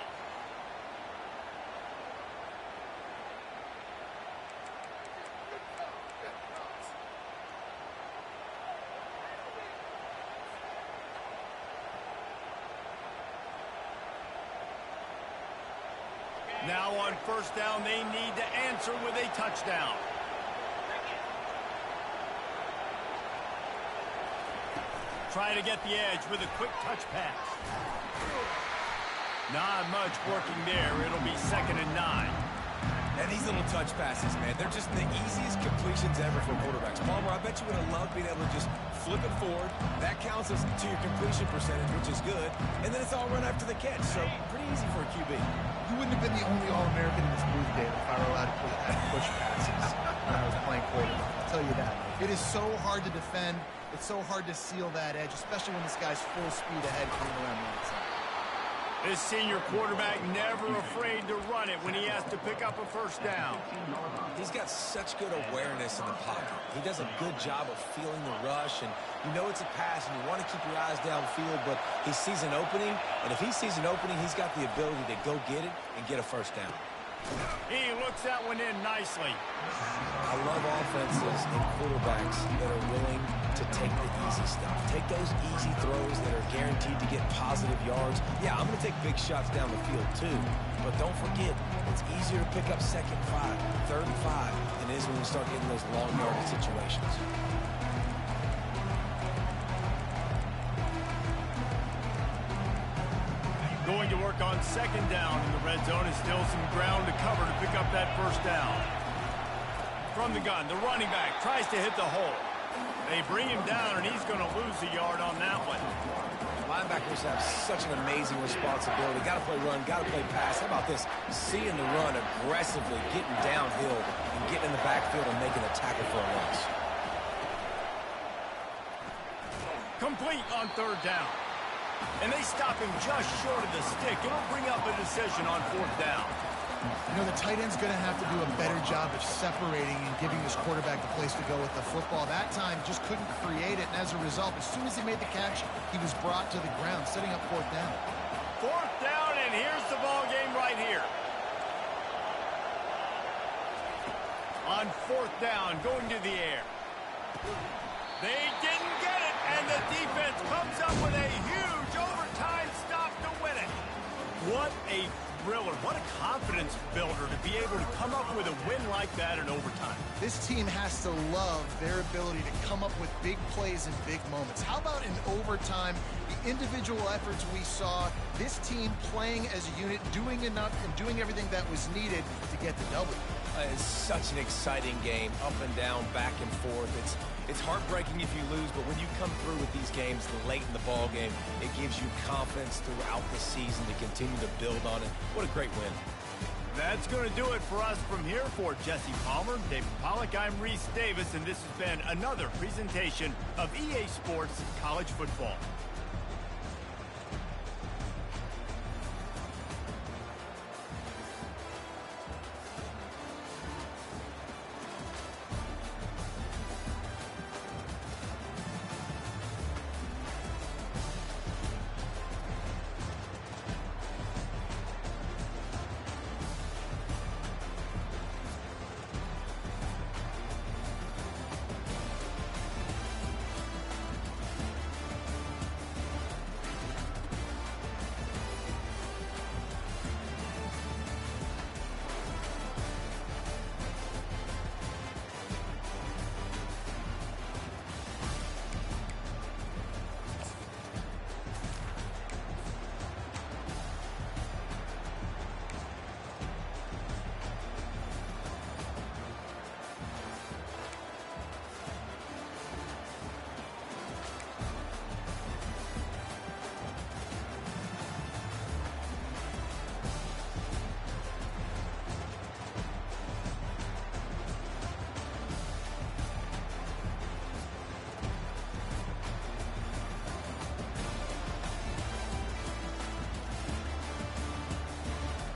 Now on 1st down, they need to answer with a touchdown. Trying to get the edge with a quick touch pass. Not much working there. It'll be 2nd and 9. And these little touch passes, man, they're just the easiest completions ever for quarterbacks. Palmer, I bet you would have loved being able to just flip it forward. That counts as to your completion percentage, which is good. And then it's all run after the catch, so pretty easy for a QB. You wouldn't have been the only All-American in this booth, Dave, if I were allowed to push passes when I was playing quarterback. I'll tell you that. It is so hard to defend. It's so hard to seal that edge, especially when this guy's full speed ahead coming around the outside. This senior quarterback never afraid to run it when he has to pick up a first down. He's got such good awareness in the pocket. He does a good job of feeling the rush, and you know it's a pass, and you want to keep your eyes downfield, but he sees an opening, and if he sees an opening, he's got the ability to go get it and get a first down. He looks that one in nicely. I love offenses and quarterbacks that are willing to take the easy stuff. Take those easy throws that are guaranteed to get positive yards. Yeah, I'm going to take big shots down the field too, but don't forget, it's easier to pick up second 5, third and 5 than it is when we start getting those long yardage situations. Going to work on second down in the red zone, and still some ground to cover to pick up that first down. From the gun, the running back tries to hit the hole. They bring him down, and he's going to lose a yard on that one. Linebackers have such an amazing responsibility. Got to play run, got to play pass. How about this? Seeing the run aggressively, getting downhill, and getting in the backfield and making a tackle for a loss. Complete on third down. And they stop him just short of the stick. It'll bring up a decision on fourth down. You know, the tight end's going to have to do a better job of separating and giving this quarterback a place to go with the football. That time just couldn't create it, and as a result, as soon as he made the catch, he was brought to the ground, setting up fourth down. Fourth down, and here's the ball game right here. On fourth down, going to the air. They didn't get it, and the defense comes up with a huge overtime stop to win it. What a thriller. What a confidence builder to be able to come up with a win like that in overtime. This team has to love their ability to come up with big plays and big moments. How about in overtime, the individual efforts we saw, this team playing as a unit, doing enough and doing everything that was needed to get the W. It's such an exciting game, up and down, back and forth. It's heartbreaking if you lose, but when you come through with these games late in the ball game, it gives you confidence throughout the season to continue to build on it. What a great win. That's going to do it for us from here. For Jesse Palmer, David Pollack, I'm Reese Davis, and this has been another presentation of EA Sports College Football.